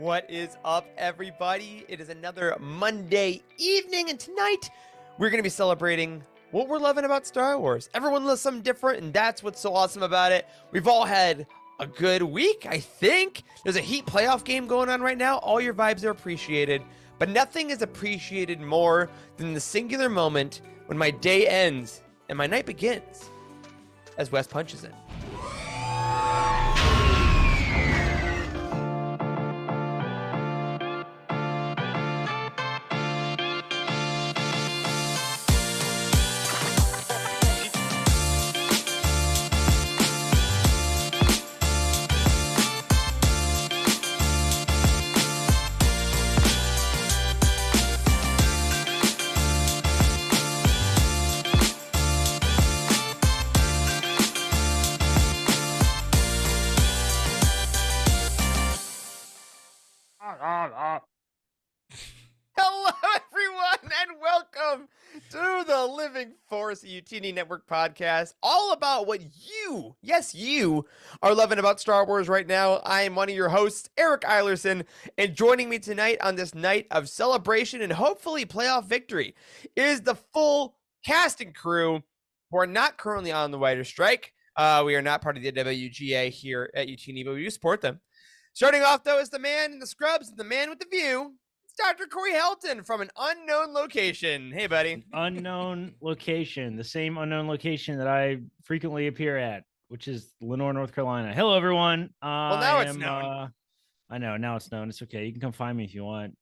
What is up, everybody? It is another Monday evening, and tonight we're going to be celebrating what we're loving about Star Wars. Everyone loves something different, and that's what's so awesome about it. We've all had a good week, I think. There's a Heat playoff game going on right now. All your vibes are appreciated, but nothing is appreciated more than the singular moment when my day ends and my night begins as Wes punches it. Hello, everyone, and welcome to the Living Force UTD Network podcast, all about what you, yes, you, are loving about Star Wars right now. I am one of your hosts, Eric Eilerson, and joining me tonight on this night of celebration and hopefully playoff victory is the full cast and crew who are not currently on the writer's strike. We are not part of the WGA here at UTD, but we do support them. Starting off, though, is the man in the scrubs, the man with the view. It's Dr. Corey Helton from an unknown location. Hey, buddy. Unknown location, the same unknown location that I frequently appear at, which is Lenore, North Carolina. Hello, everyone. Well, now it's known. I know, now it's known. It's okay. You can come find me if you want.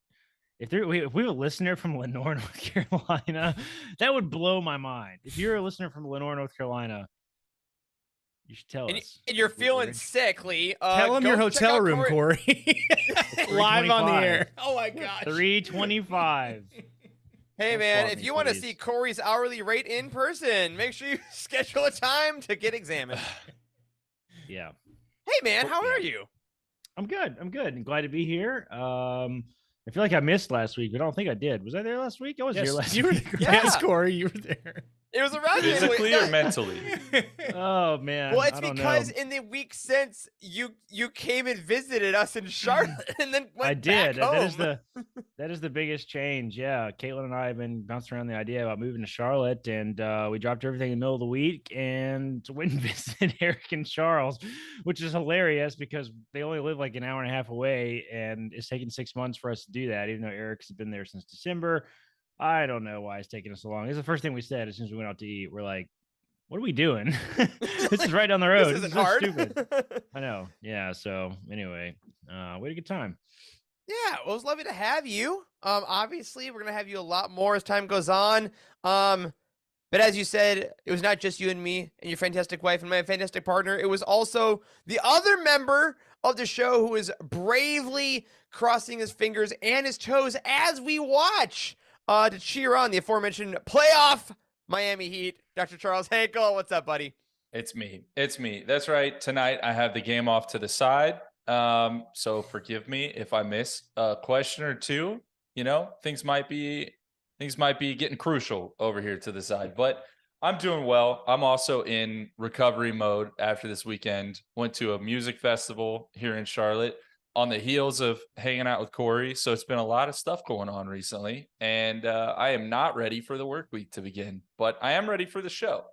If we have a listener from Lenore, North Carolina, that would blow my mind. If you're a listener from Lenore, North Carolina, you should tell us. And you're feeling sickly. Tell them your hotel room, Corey. Live on the air. Oh, my gosh. 325. Hey, man, if you want to see Corey's hourly rate in person, make sure you schedule a time to get examined. Yeah. Hey, man, how are you? I'm good. I'm glad to be here. I feel like I missed last week, but I don't think I did. Was I there last week? I was here last week. Yes, Corey, you were there. It was around physically or mentally? Oh man! Well, it's because in the week since you came and visited us in Charlotte, and then went I did. back home. That is the biggest change. Yeah, Caitlin and I have been bouncing around the idea about moving to Charlotte, and we dropped everything in the middle of the week and went and visited Eric and Charles, which is hilarious because they only live like an hour and a half away, and it's taken 6 months for us to do that, even though Eric's been there since December. I don't know why it's taking us so long. It's the first thing we said as soon as we went out to eat. We're like, what are we doing? This is right down the road. This isn't so hard. Stupid. I know. Yeah. So anyway, we had a good time. Yeah, well, it was lovely to have you. Obviously, we're gonna have you a lot more as time goes on. But as you said, it was not just you and me and your fantastic wife and my fantastic partner. It was also the other member of the show who is bravely crossing his fingers and his toes as we watch to cheer on the aforementioned playoff Miami Heat. Dr. Charles Hankel, what's up, buddy? It's me. That's right. Tonight I have the game off to the side. So forgive me if I miss a question or two. You know, things might be getting crucial over here to the side, but I'm doing well. I'm also in recovery mode after this weekend. Went to a music festival here in Charlotte on the heels of hanging out with Corey. So it's been a lot of stuff going on recently, and I am not ready for the work week to begin, but I am ready for the show.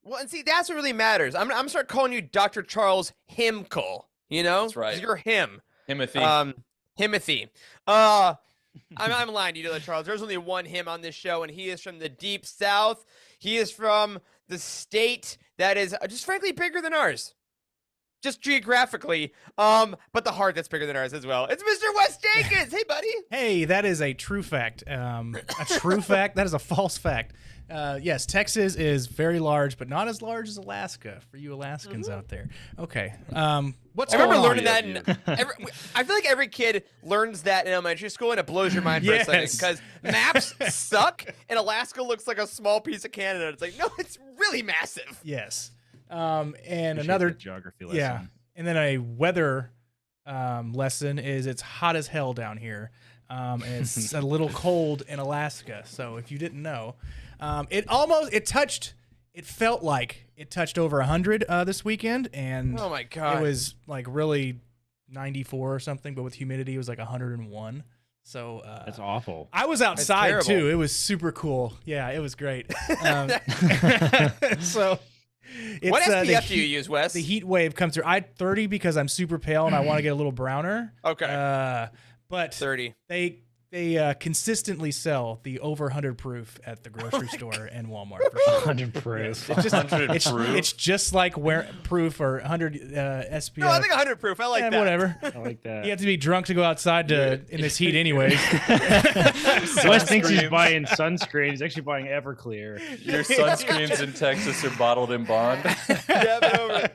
Well, and see, that's what really matters. I'm gonna start calling you Dr. Charles Himkel. You know, That's right. You're him. Himothy. Himothy. I'm lying to you, Charles. There's only one him on this show, and he is from the deep south. He is from the state that is just frankly bigger than ours. Just geographically, but the heart that's bigger than ours as well. It's Mr. Wes Jenkins. Hey, buddy. Hey, that is a true fact. A true fact. That is a false fact. Yes, Texas is very large, but not as large as Alaska for you Alaskans out there. Okay. What's I going remember on? learning that. I feel like every kid learns that in elementary school, and it blows your mind for a second because maps suck, and Alaska looks like a small piece of Canada. It's like, no, it's really massive. Yes. And another geography lesson. Yeah, and then a weather lesson is it's hot as hell down here. And it's a little cold in Alaska. So if you didn't know, it felt like it touched over 100 this weekend, and oh my god, it was like really 94 or something, but with humidity it was like 101. So That's awful. I was outside too. terrible. It was super cool. Yeah, it was great. So it's, What the SPF do you heat- use, Wes? The heat wave comes through. I 30 because I'm super pale and I want to get a little browner. Okay. But 30. they consistently sell the over 100 proof at the grocery store and Walmart for sure. 100 proof. It's just 100 it's, proof? it's just like wear proof or 100 SPF. No, I think 100 proof. I like that. Whatever. I like that. You have to be drunk to go outside in this heat, anyways. Wes thinks he's Sunscreens. buying sunscreen. He's actually buying Everclear. Your sunscreens in Texas are bottled in bond. Dab it over.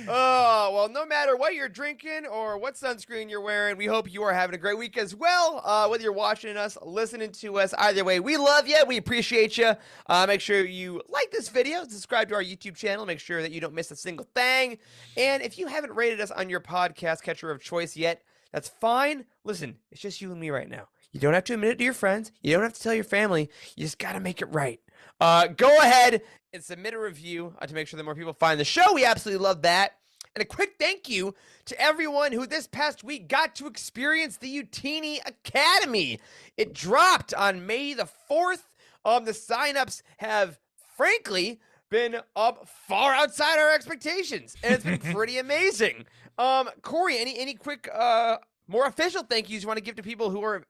Oh, well, no matter what you're drinking or what sunscreen you're wearing, we hope you are having a great week as well. Whether you're watching us, listening to us, either way, we love you. We appreciate you. Make sure you like this video, subscribe to our YouTube channel, make sure that you don't miss a single thing. And if you haven't rated us on your podcast catcher of choice yet, that's fine. Listen, it's just you and me right now. You don't have to admit it to your friends. You don't have to tell your family. You just got to make it right. Go ahead and submit a review to make sure that more people find the show. We absolutely love that. And a quick thank you to everyone who this past week got to experience the Utini Academy. It dropped on May the 4th. The signups have, frankly, been up far outside our expectations. And it's been pretty amazing. Corey, any quick, more official thank yous you want to give to people who are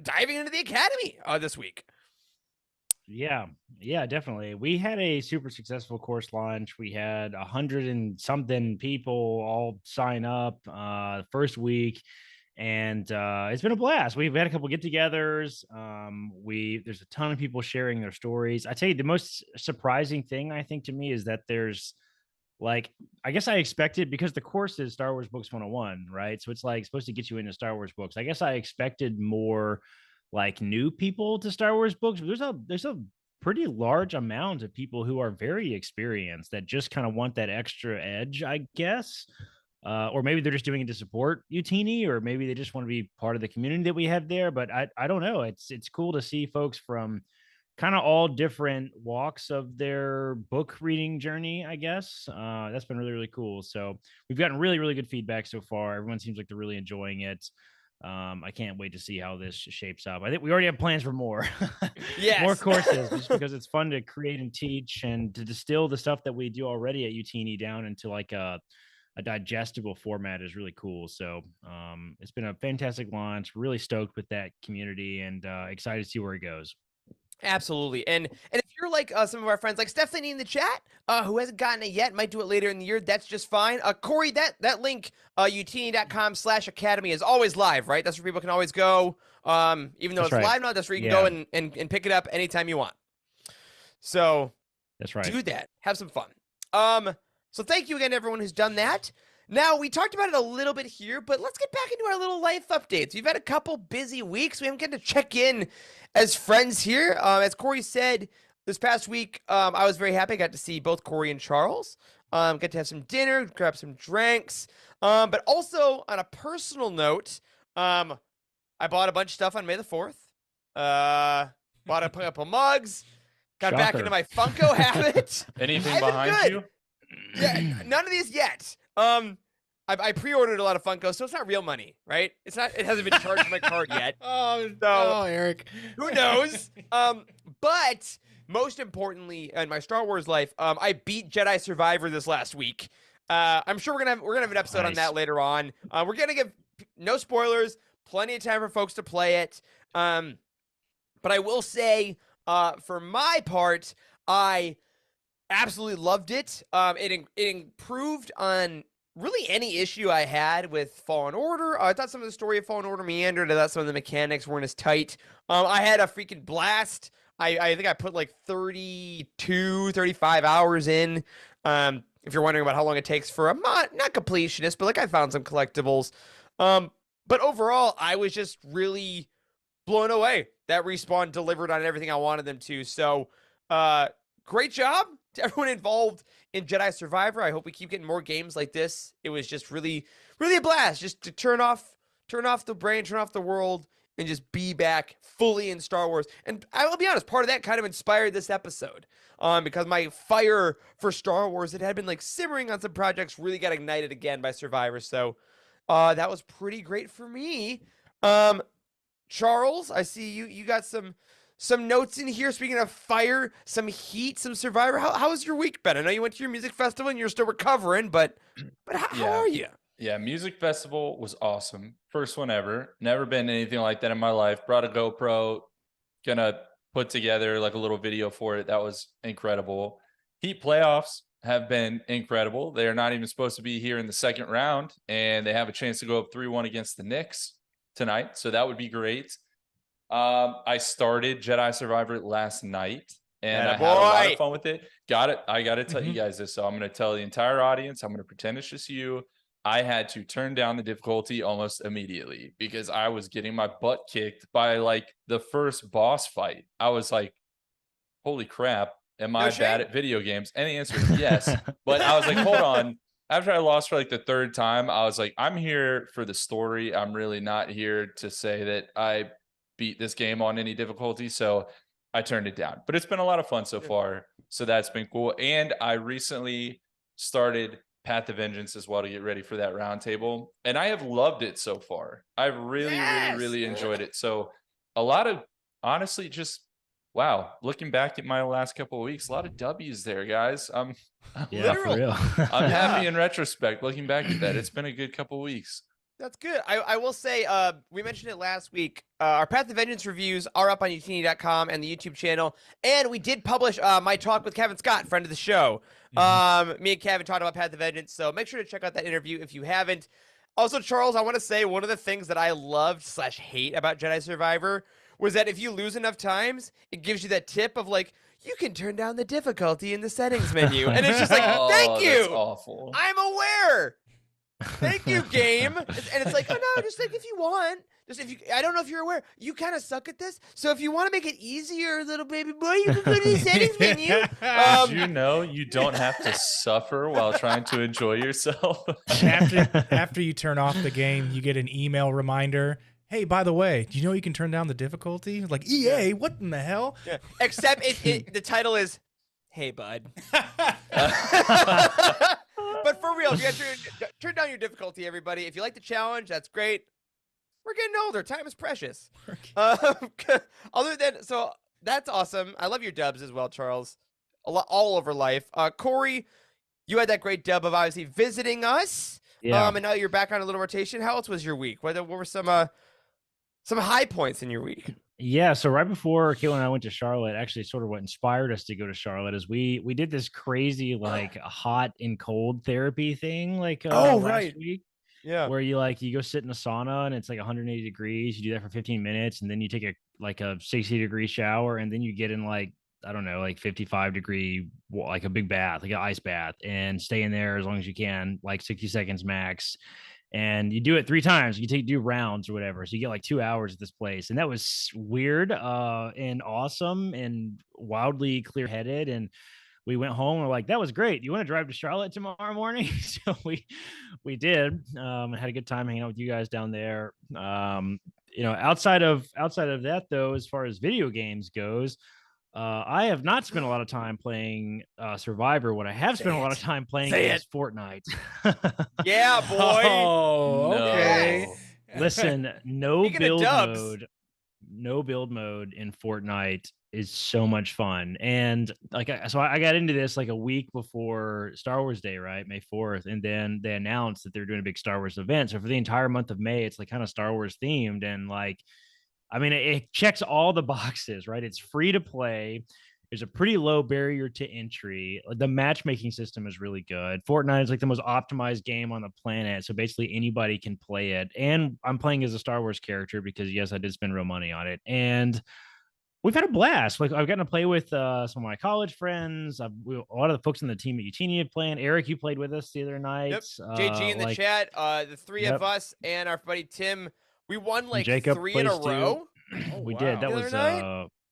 diving into the Academy this week? Yeah, definitely. We had a super successful course launch. We had 100 and something people all sign up first week, and it's been a blast. We've had a couple get-togethers. There's a ton of people sharing their stories. I tell you, the most surprising thing I think to me is that there's like, I guess I expected, because the course is Star Wars Books 101, right? So it's like supposed to get you into Star Wars books. I guess I expected more like new people to Star Wars books, but there's a pretty large amount of people who are very experienced that just kind of want that extra edge, I guess. Or maybe they're just doing it to support Utini, or maybe they just want to be part of the community that we have there. But I don't know. It's cool to see folks from kind of all different walks of their book reading journey, I guess. That's been really, really cool. So we've gotten really, really good feedback so far. Everyone seems like they're really enjoying it. I can't wait to see how this shapes up. I think we already have plans for more, Yes. more courses, just because it's fun to create and teach and to distill the stuff that we do already at Utini down into like a digestible format is really cool. So it's been a fantastic launch. Really stoked with that community and excited to see where it goes. Absolutely. And if you're like some of our friends, like Stephanie in the chat, who hasn't gotten it yet, might do it later in the year, that's just fine. Corey, that link, utini.com/academy is always live, right? That's where people can always go. Even though That's it's right. live now, that's where you can go and pick it up anytime you want. So That's right. do that. Have some fun. So thank you again to everyone who's done that. Now, we talked about it a little bit here, but let's get back into our little life updates. We've had a couple busy weeks. We haven't gotten to check in as friends here. As Corey said, this past week, I was very happy. I got to see both Corey and Charles. Got to have some dinner, grab some drinks. But also, on a personal note, I bought a bunch of stuff on May the 4th. Bought a couple mugs. Got back Shocker. into my Funko habit. Anything I've been behind good. you? Yeah, none of these yet. I pre-ordered a lot of Funko, so it's not real money, right? It's not. It hasn't been charged to my card yet. Oh, Eric. Who knows? But most importantly, in my Star Wars life, I beat Jedi Survivor this last week. I'm sure we're gonna have an episode on Nice. that later on. We're gonna give no spoilers, plenty of time for folks to play it. But I will say, for my part, I absolutely loved it. It improved on really any issue I had with Fallen Order. I thought some of the story of Fallen Order meandered. I thought some of the mechanics weren't as tight. I had a freaking blast. I think I put like 32, 35 hours in. If you're wondering about how long it takes for a not completionist, but like I found some collectibles. But overall, I was just really blown away that Respawn delivered on everything I wanted them to. So, great job to everyone involved in Jedi Survivor. I hope we keep getting more games like this. It was just really, really a blast just to turn off the brain, turn off the world, and just be back fully in Star Wars. And I will be honest, part of that kind of inspired this episode. Because my fire for Star Wars, it had been like simmering on some projects, really got ignited again by Survivor. So That was pretty great for me. Charles, I see you got some notes in here. Speaking of fire, some heat, some Survivor. How has your week been? I know you went to your music festival and you're still recovering, but how are you? Yeah, music festival was awesome. First one ever. Never been anything like that in my life. Brought a GoPro, gonna put together like a little video for it. That was incredible. Heat playoffs have been incredible. They are not even supposed to be here in the second round, and they have a chance to go up 3-1 against the Knicks tonight. So that would be great. I started Jedi Survivor last night, and I had a lot of fun with it. I got to tell you guys this. So I'm going to tell the entire audience. I'm going to pretend it's just you. I had to turn down the difficulty almost immediately because I was getting my butt kicked by like the first boss fight. I was like, holy crap, am I bad at video games? And the answer is yes. But I was like, hold on. After I lost for like the third time, I was like, I'm here for the story. I'm really not here to say that I beat this game on any difficulty. So I turned it down. But it's been a lot of fun so far. So that's been cool. And I recently started Path of Vengeance as well to get ready for that roundtable. And I have loved it so far. I've really enjoyed it. So a lot of, honestly, just wow, looking back at my last couple of weeks, a lot of W's there, guys. I'm for real. I'm happy in retrospect looking back at that. It's been a good couple of weeks. That's good. I will say, we mentioned it last week. Our Path of Vengeance reviews are up on utini.com and the YouTube channel. And we did publish my talk with Kevin Scott, friend of the show. Me and Kevin talked about Path of Vengeance, so make sure to check out that interview if you haven't. Also, Charles, I want to say one of the things that I loved/hate about Jedi Survivor was that if you lose enough times, it gives you that tip of like, you can turn down the difficulty in the settings menu. And it's just like, thank you. That's awful. I'm aware. Thank you, game. And it's like, oh no, just like if you want, just if you, I don't know if you're aware, you kind of suck at this. So if you want to make it easier, little baby boy, you can go to the settings menu. Did you know you don't have to suffer while trying to enjoy yourself? After you turn off the game, you get an email reminder. Hey, by the way, do you know you can turn down the difficulty? Like, EA, what in the hell? Yeah. Except the title is, hey, bud. But for real, if you guys turn down your difficulty, everybody. If you like the challenge, that's great. We're getting older. Time is precious. Other than, so that's awesome. I love your dubs as well, Charles. All over life. Corey, you had that great dub of obviously visiting us. Yeah. And now you're back on a little rotation. How else was your week? What were some high points in your week? Yeah, so right before Caitlin and I went to Charlotte, actually sort of what inspired us to go to Charlotte is we did this crazy like hot and cold therapy thing like last week. Yeah. Where you go sit in a sauna and it's like 180 degrees. You do that for 15 minutes and then you take a 60-degree shower and then you get in like, I don't know, like 55-degree, like a big bath, like an ice bath, and stay in there as long as you can, like 60 seconds max. And you do it 3 times. You do rounds or whatever. So you get like 2 hours at this place. And that was weird and awesome and wildly clear-headed. And we went home and we're like, that was great. You want to drive to Charlotte tomorrow morning? So we did. Had a good time hanging out with you guys down there. Outside of that though, as far as video games goes, I have not spent a lot of time playing Survivor. What I have spent a lot of time playing is Fortnite. Yeah, boy. Oh, okay. No. Listen, no build mode in Fortnite is so much fun. And I got into this like a week before Star Wars Day, right? May 4th. And then they announced that they're doing a big Star Wars event. So for the entire month of May, it's like kind of Star Wars themed. And like, I mean, it checks all the boxes, right? It's free to play. There's a pretty low barrier to entry. The matchmaking system is really good. Fortnite is like the most optimized game on the planet. So basically anybody can play it. And I'm playing as a Star Wars character because yes, I did spend real money on it. And we've had a blast. Like I've gotten to play with some of my college friends. A lot of the folks on the team at Utini have played. Eric, you played with us the other night. Yep. JG in the chat. The 3 of us and our buddy Tim. We won like Jacob 3 in a row. Oh, we did. That was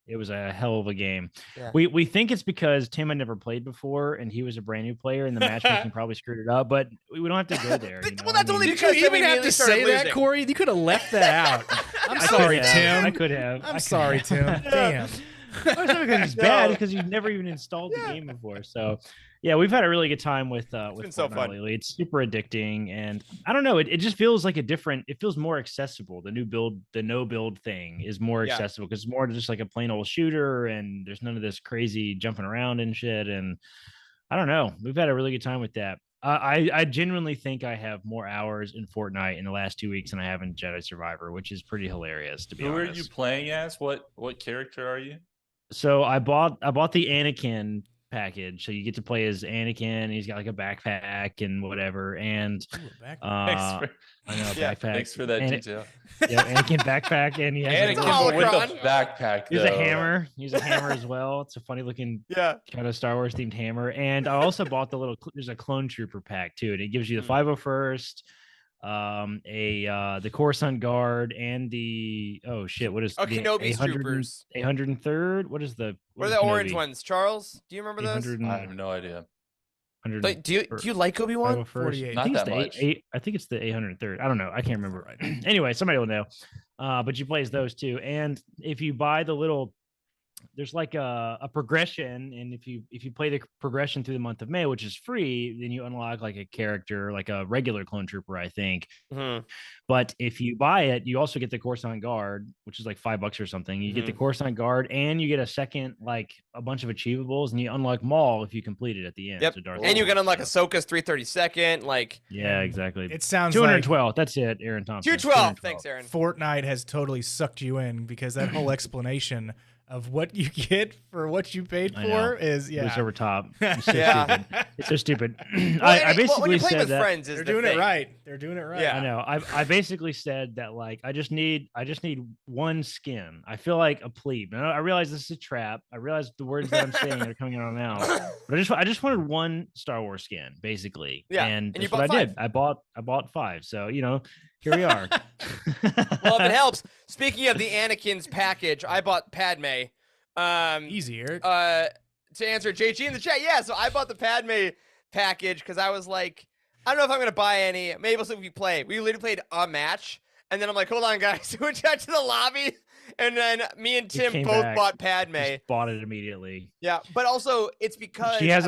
it was a hell of a game. Yeah. We think it's because Tim had never played before and he was a brand new player and the matchmaking probably screwed it up, but we don't have to go there. Well, that's only because you even have to say that, Corey. You could have left that out. I'm sorry, Tim. I could have. I'm sorry, Tim. Damn. It's not because he's bad, because you've never even installed the game before. So Yeah, we've had a really good time with been with so Fortnite fun. lately. It's super addicting, and I don't know. It just feels like a different. It feels more accessible. The new build, the no build thing is more Yeah. accessible because it's more just like a plain old shooter, and there's none of this crazy jumping around and shit. And I don't know. We've had a really good time with that. I genuinely think I have more hours in Fortnite in the last 2 weeks than I have in Jedi Survivor, which is pretty hilarious to be Who are honest. you playing as? What character are you? So I bought the Anakin package, so you get to play as Anakin. And he's got like a backpack and whatever, and Ooh, a backpack. Thanks uh, for, I know Yeah. backpack. thanks for that and detail. Anakin backpack, and he has Anakin, a but with holocron. the backpack, He's though. a hammer. He's a hammer as well. It's a funny looking Yeah. kind of Star Wars themed hammer. And I also bought the little. There's a clone trooper pack too, and it gives you the 501st, the Coruscant Guard, and the what is the Kenobi's troopers. 803rd? What is What are the orange ones? Charles, do you remember those? 800 I have no idea. 100 Like, do you like Obi-Wan? 48. I Not think it's that the much. I think it's the 803rd. I don't know. I can't remember. Anyway, somebody will know. But you play as those two, and if you buy the little, there's like a progression, and if you play the progression through the month of May, which is free, then you unlock like a character, like a regular clone trooper, I think. Mhm. But if you buy it, you also get the Coruscant Guard, which is like $5 or something. You get the Coruscant Guard, and you get a second, like a bunch of achievables, and you unlock Maul if you complete it at the end. Yep. So Darth And you Maul, can unlock so- Ahsoka's 332nd. Like Yeah, exactly. It sounds like 212. That's it, Aaron Thompson. 212. Thanks, Aaron. Fortnite has totally sucked you in because that whole explanation of what you get for what you paid I know. for is It was over top. It's so Yeah. stupid. It's so stupid. Well, I when basically you're playing said with that. friends, is They're the doing thing. it right. They're doing it right. Yeah. I know. I basically said that like I just need one skin. I feel like a plebe. And I realize this is a trap. I realize the words that I'm saying are coming out of my mouth. But I just wanted one Star Wars skin, basically. Yeah, And and that's you what bought I did. I bought 5. So here we are. Well, if it helps. Speaking of the Anakin's package, I bought Padme. Easy, Eric. To answer JG in the chat, yeah. So I bought the Padme package because I was like, I don't know if I'm gonna buy any. Maybe we'll see if we play. We literally played a match, and then I'm like, hold on, guys. We went out to the lobby, and then me and Tim came both back, bought Padme. Just bought it immediately. Yeah, but also it's because She has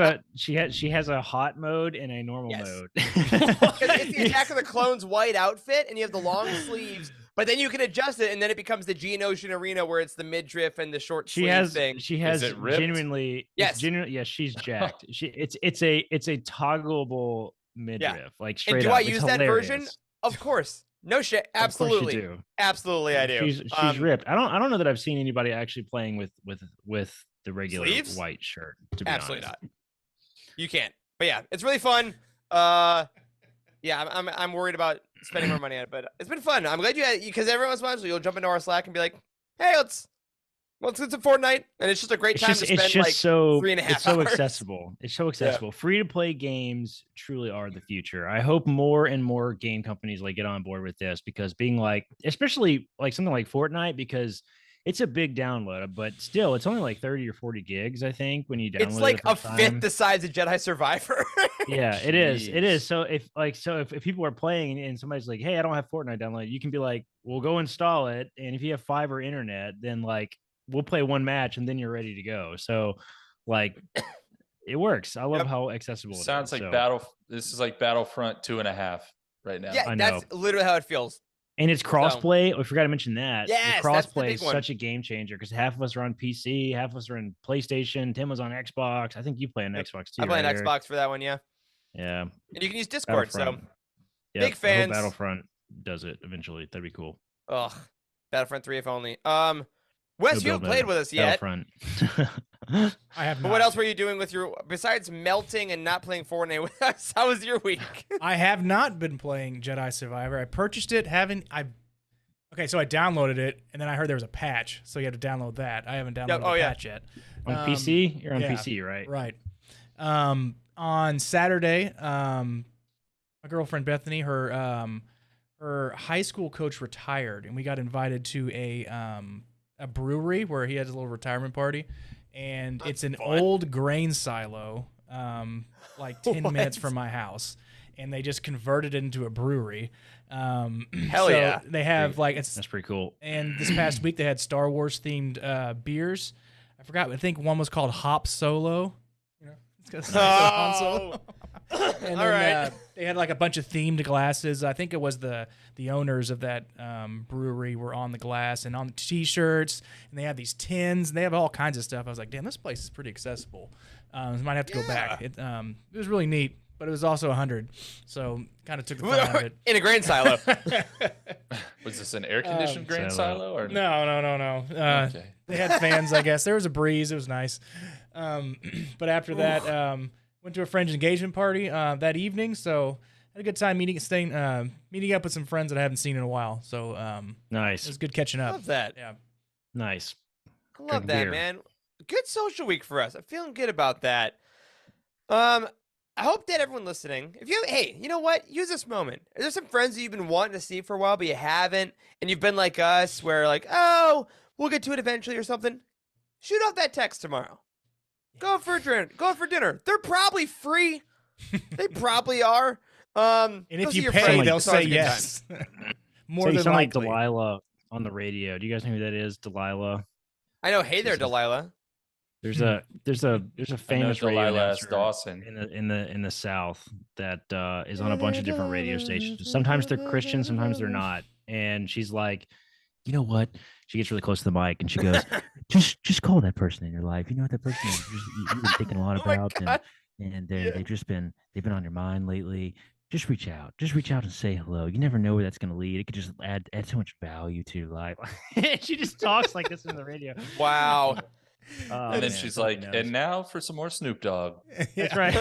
a hot mode and a normal Yes. mode. because it's the Attack of the Clones white outfit, and you have the long sleeves. But then you can adjust it, and then it becomes the Geonosian Arena where it's the midriff and the short She sleeve has thing. it ripped? genuinely Yes. yeah, she's jacked. It's a toggleable midriff, like And straight do up. I It's use that version? hilarious. Of course. No shit. Of course you Absolutely. do. Absolutely, I do. She's ripped. I don't know that I've seen anybody actually playing with the regular Sleeves? white shirt. To be Absolutely honest. not. You can't. But yeah, it's really fun. Yeah, I'm worried about spending more money on it, but it's been fun. I'm glad you had because every once in a while you'll jump into our Slack and be like, "Hey, let's get some Fortnite," and it's just a great time to spend like so 3.5 it's so hours. accessible. It's so accessible. Free to play games truly are the future. I hope more and more game companies like get on board with this because being like, especially like something like Fortnite, because it's a big download, but still it's only like 30 or 40 gigs, I think, when you download It's like it the a first fifth time. the size of Jedi Survivor. Yeah, it is. It Jeez. is. So if people are playing and somebody's like, "Hey, I don't have Fortnite downloaded," you can be like, "Well, go install it." And if you have fiber internet, then like we'll play one match and then you're ready to go. So like it works. I love Yep. how accessible it Sounds is. like So- This is like Battlefront 2.5 right now. Yeah, I that's know. literally how it feels. And it's crossplay. I forgot to mention that. Yes, the that's the crossplay big is one. such a game changer because half of us are on PC, half of us are on PlayStation. Tim was on Xbox. I think you play on Yep. Xbox too. I play on right, Eric? Xbox for that one, yeah. Yeah. And you can use Discord, so Battlefront. big Yep, I hope fans. Battlefront does it eventually. That'd be cool. ugh. Battlefront 3 if only. Wes, Go you haven't build played with us yet. Battlefront. I have But not. what else were you doing with your besides melting and not playing Fortnite with us? How was your week? I have not been playing Jedi Survivor. I purchased it, okay, so I downloaded it, and then I heard there was a patch, so you had to download that. I haven't downloaded oh, the yeah. patch yet. On PC? You're on yeah, PC, right? Right. On Saturday, my girlfriend Bethany, her high school coach retired, and we got invited to a brewery where he had his little retirement party, and it's an old grain silo, like 10 minutes from my house, and they just converted it into a brewery. Hell so yeah. They have That's pretty cool. and this past week they had Star Wars themed beers. I forgot. I think one was called Hop Solo. You know, 'Cause I said Han Solo. Oh. And All then right. they had like a bunch of themed glasses. I think it was the owners of that brewery were on the glass and on the T-shirts, and they have these tins and they have all kinds of stuff. I was like, damn, this place is pretty accessible. Might have to go back. It was really neat, but it was also 100, so kind of took the fun out of it. In a grain silo. Was this an air conditioned grain silo or No. Okay. They had fans, I guess. There was a breeze. It was nice. But after that, went to a friend's engagement party that evening. So had a good time meeting up with some friends that I haven't seen in a while. So it Nice. was good catching up. Love that. Yeah. Nice. I love Drink that, beer. man. Good social week for us. I'm feeling good about that. I hope that everyone listening, hey, you know what? Use this moment. Are there some friends that you've been wanting to see for a while, but you haven't, and you've been like us, where like, oh, we'll get to it eventually or something? Shoot off that text tomorrow. Go for a drink. Go for dinner. They're probably free. They probably are. And go if see you your pay, friends. they'll It's always say a good time. yes. More So you than sound like likely. Delilah on the radio. Do you guys know who that is? Delilah. I know. Hey there, Jesus. Delilah. There's a I know famous radio Delilah S. announcer Dawson. in the South that is on a bunch of different radio stations. Sometimes they're Christian, sometimes they're not. And she's like, you know what? She gets really close to the mic and she goes, just call that person in your life. You know what that person is you've been thinking a lot Oh my about, God. and they've been on your mind lately. Just reach out and say hello. You never know where that's going to lead. It could just add so much value to your life. She just talks like this in the radio. Wow. Oh, And then man, she's somebody like, knows. and now for some more Snoop Dogg. That's right.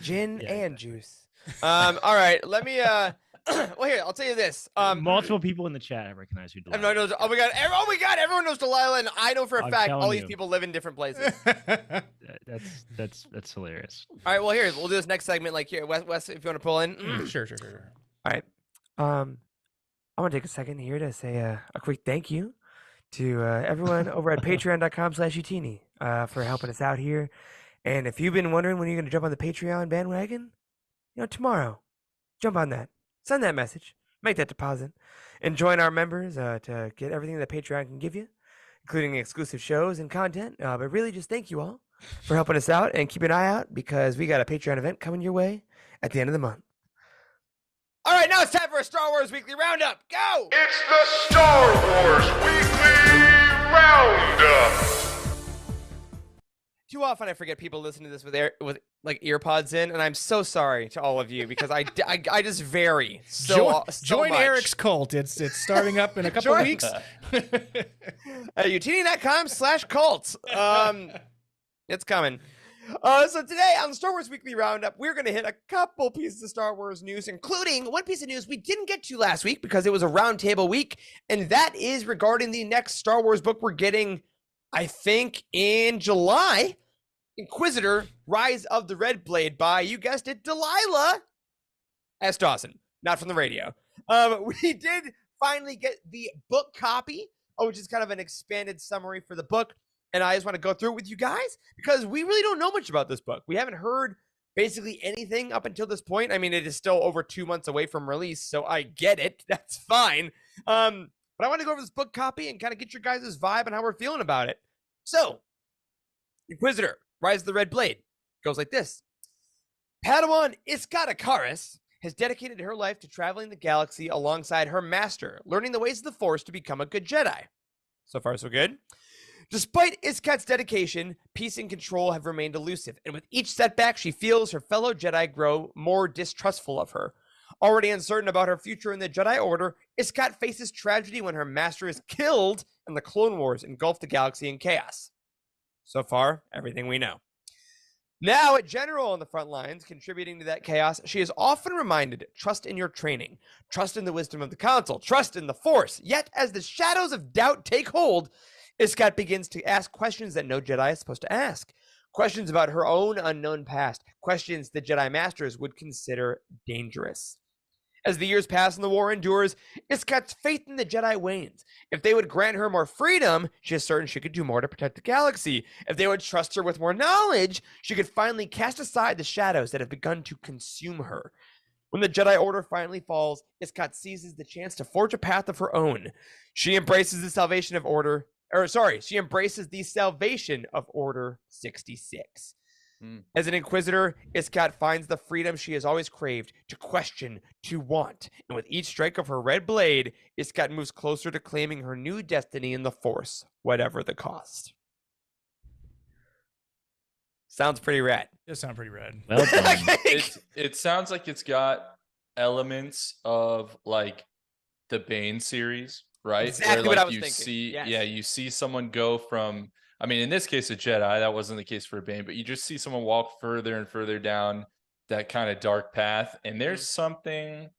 Gin Yeah, and juice. All right. Let me. Well, here I'll tell you this. Multiple people in the chat have recognized who Delilah Everyone knows. is. Oh my god! Everyone knows Delilah, and I know for a I'm fact all telling these you. people live in different places. That's hilarious. All right. Well, here we'll do this next segment. Like here, Wes, if you want to pull in. Sure. All right. I want to take a second here to say a quick thank you to everyone over at patreon.com/utini for helping us out here. And if you've been wondering when you're going to jump on the Patreon bandwagon, tomorrow, jump on that. Send that message. Make that deposit. And join our members to get everything that Patreon can give you, including exclusive shows and content. But really, just thank you all for helping us out, and keep an eye out because we got a Patreon event coming your way at the end of the month. All right, now it's time for a Star Wars Weekly Roundup. Go! It's the Star Wars Weekly Roundup. Too often I forget people listen to this with like earpods in, and I'm so sorry to all of you because I just vary so Join much. Eric's cult. It's starting up in a couple Join- weeks. utini.com/cult. It's coming. So today on the Star Wars Weekly Roundup, we're going to hit a couple pieces of Star Wars news, including one piece of news we didn't get to last week because it was a roundtable week, and that is regarding the next Star Wars book we're getting, I think, in July. Inquisitor, Rise of the Red Blade by, you guessed it, Delilah S. Dawson, not from the radio. We did finally get the book copy, which is kind of an expanded summary for the book. And I just want to go through it with you guys because we really don't know much about this book. We haven't heard basically anything up until this point. I mean, it is still over 2 months away from release, so I get it. That's fine. But I want to go over this book copy and kind of get your guys' vibe and how we're feeling about it. So, Inquisitor, Rise of the Red Blade goes like this. Padawan Iskata Karis has dedicated her life to traveling the galaxy alongside her master, learning the ways of the Force to become a good Jedi. So far, so good. Despite Iskat's dedication, peace and control have remained elusive, and with each setback, she feels her fellow Jedi grow more distrustful of her. Already uncertain about her future in the Jedi Order, Iskat faces tragedy when her master is killed and the Clone Wars engulf the galaxy in chaos. So far, everything we know. Now, a general on the front lines, contributing to that chaos, she is often reminded, trust in your training, trust in the wisdom of the Council, trust in the Force. Yet, as the shadows of doubt take hold, Iskat begins to ask questions that no Jedi is supposed to ask. Questions about her own unknown past. Questions the Jedi Masters would consider dangerous. As the years pass and the war endures, Iskat's faith in the Jedi wanes. If they would grant her more freedom, she is certain she could do more to protect the galaxy. If they would trust her with more knowledge, she could finally cast aside the shadows that have begun to consume her. When the Jedi Order finally falls, Iskat seizes the chance to forge a path of her own. She embraces the salvation of Order 66. Mm. As an Inquisitor, Iskat finds the freedom she has always craved to question, to want, and with each strike of her red blade, Iskat moves closer to claiming her new destiny in the Force, whatever the cost. Sounds pretty rad. Does sound pretty rad. Well done. It sounds like it's got elements of like the Bane series, right? Exactly Where what I like was you thinking. see, Yes. yeah, you see someone go from, I mean, in this case, a Jedi. That wasn't the case for Bane, but you just see someone walk further and further down that kind of dark path, and there's something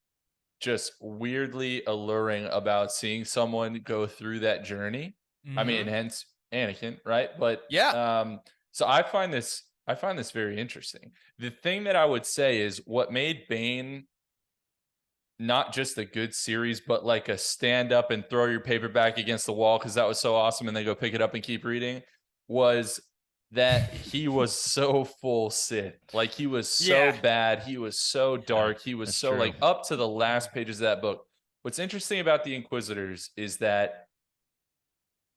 just weirdly alluring about seeing someone go through that journey. I mean, Mhm. hence Anakin, right? But Yeah. so I find this very interesting. The thing that I would say is what made Bane not just a good series, but like a stand up and throw your paperback against the wall because that was so awesome, and then go pick it up and keep reading, was that he was so full Sith. Like he was so Yeah. bad, he was so dark, he was that's so true. like up to the last pages of that book. What's interesting about the Inquisitors is that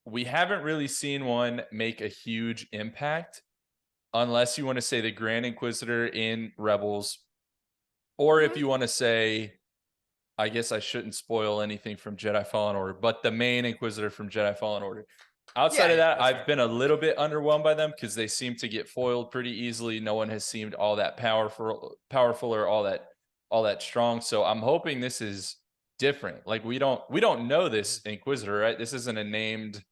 we haven't really seen one make a huge impact, unless you want to say the Grand Inquisitor in Rebels, or if you want to say, I guess I shouldn't spoil anything from Jedi Fallen Order, but the main Inquisitor from Jedi Fallen Order. Outside Yeah, of that, that's I've fair. been a little bit underwhelmed by them because they seem to get foiled pretty easily. No one has seemed all that powerful or all that strong. So I'm hoping this is different. Like we don't know this Inquisitor, right? This isn't a named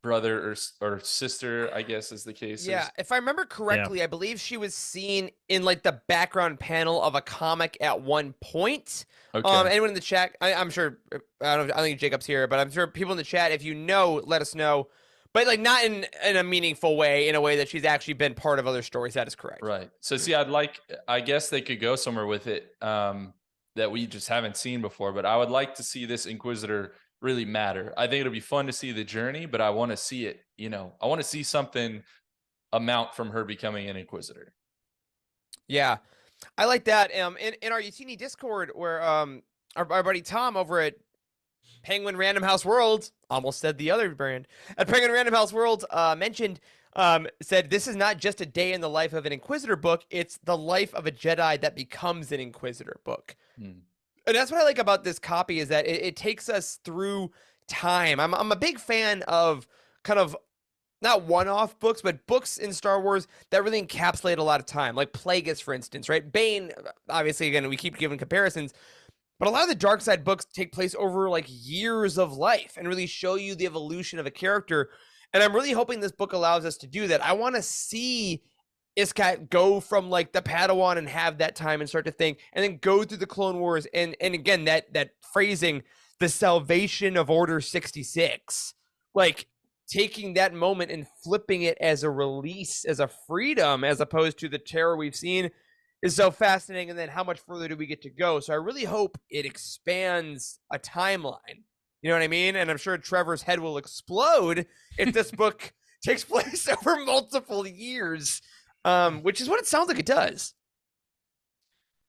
brother or sister, I guess, as the case Yeah, is. if I remember correctly, I believe she was seen in like the background panel of a comic at one point. Okay. Anyone in the chat? I'm sure. I don't think Jacob's here, but I'm sure people in the chat, if you know, let us know. But like not in a meaningful way, in a way that she's actually been part of other stories. That is correct. Right. So see, I guess they could go somewhere with it that we just haven't seen before, but I would like to see this Inquisitor really matter. I think it'll be fun to see the journey, but I want to see it, I want to see something amount from her becoming an Inquisitor. Yeah, I like that. In our Utini Discord, where our buddy Tom over at Penguin Random House World, almost said the other brand, at Penguin Random House World, mentioned, said this is not just a day in the life of an Inquisitor book, it's the life of a Jedi that becomes an Inquisitor book. And that's what I like about this copy, is that it takes us through time. I'm a big fan of kind of not one-off books, but books in Star Wars that really encapsulate a lot of time, like Plagueis, for instance, right? Bane, obviously, again, we keep giving comparisons, but a lot of the dark side books take place over like years of life and really show you the evolution of a character. And I'm really hoping this book allows us to do that. I want to see Iskat go from like the Padawan and have that time and start to think, and then go through the Clone Wars and again that phrasing, the salvation of Order 66, like taking that moment and flipping it as a release, as a freedom, as opposed to the terror we've seen, is so fascinating. And then how much further do we get to go? So I really hope it expands a timeline. You know what I mean? And I'm sure Trevor's head will explode if this book takes place over multiple years, which is what it sounds like it does.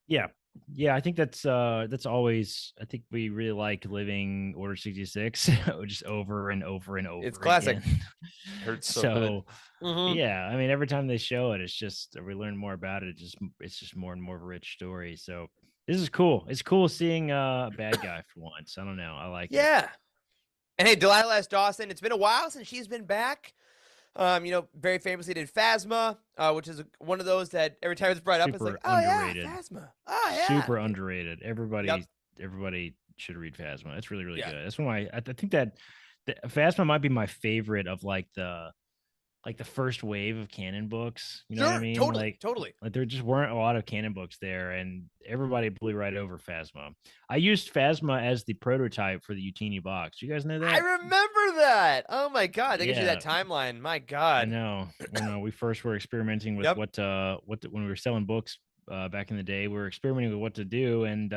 Yeah, I think that's always, I think we really like living Order 66 just over and over and over. It's classic. Again. Hurts so good. Mhm. Yeah, I mean, every time they show it, it's just we learn more about it. It's just more and more of a rich story. So this is cool. It's cool seeing a bad guy for once. I don't know. I like it. Yeah. And hey, Delilah S. Dawson, it's been a while since she's been back. Very famously did Phasma, which is one of those that every time it's brought up, it's Super like, oh underrated. yeah, Phasma. Oh yeah. Super underrated. Everybody Yep. should read Phasma. It's really, really Yeah. good. That's one I think that Phasma might be my favorite of like the first wave of canon books. You know what I mean? Totally. Like there just weren't a lot of canon books there, and everybody blew right over Phasma. I used Phasma as the prototype for the Utini box. You guys know that? I remember that. Oh my god, they get you that Yeah. timeline. My I god. know. When we first were experimenting with Yep. when we were selling books back in the day, we were experimenting with what to do, and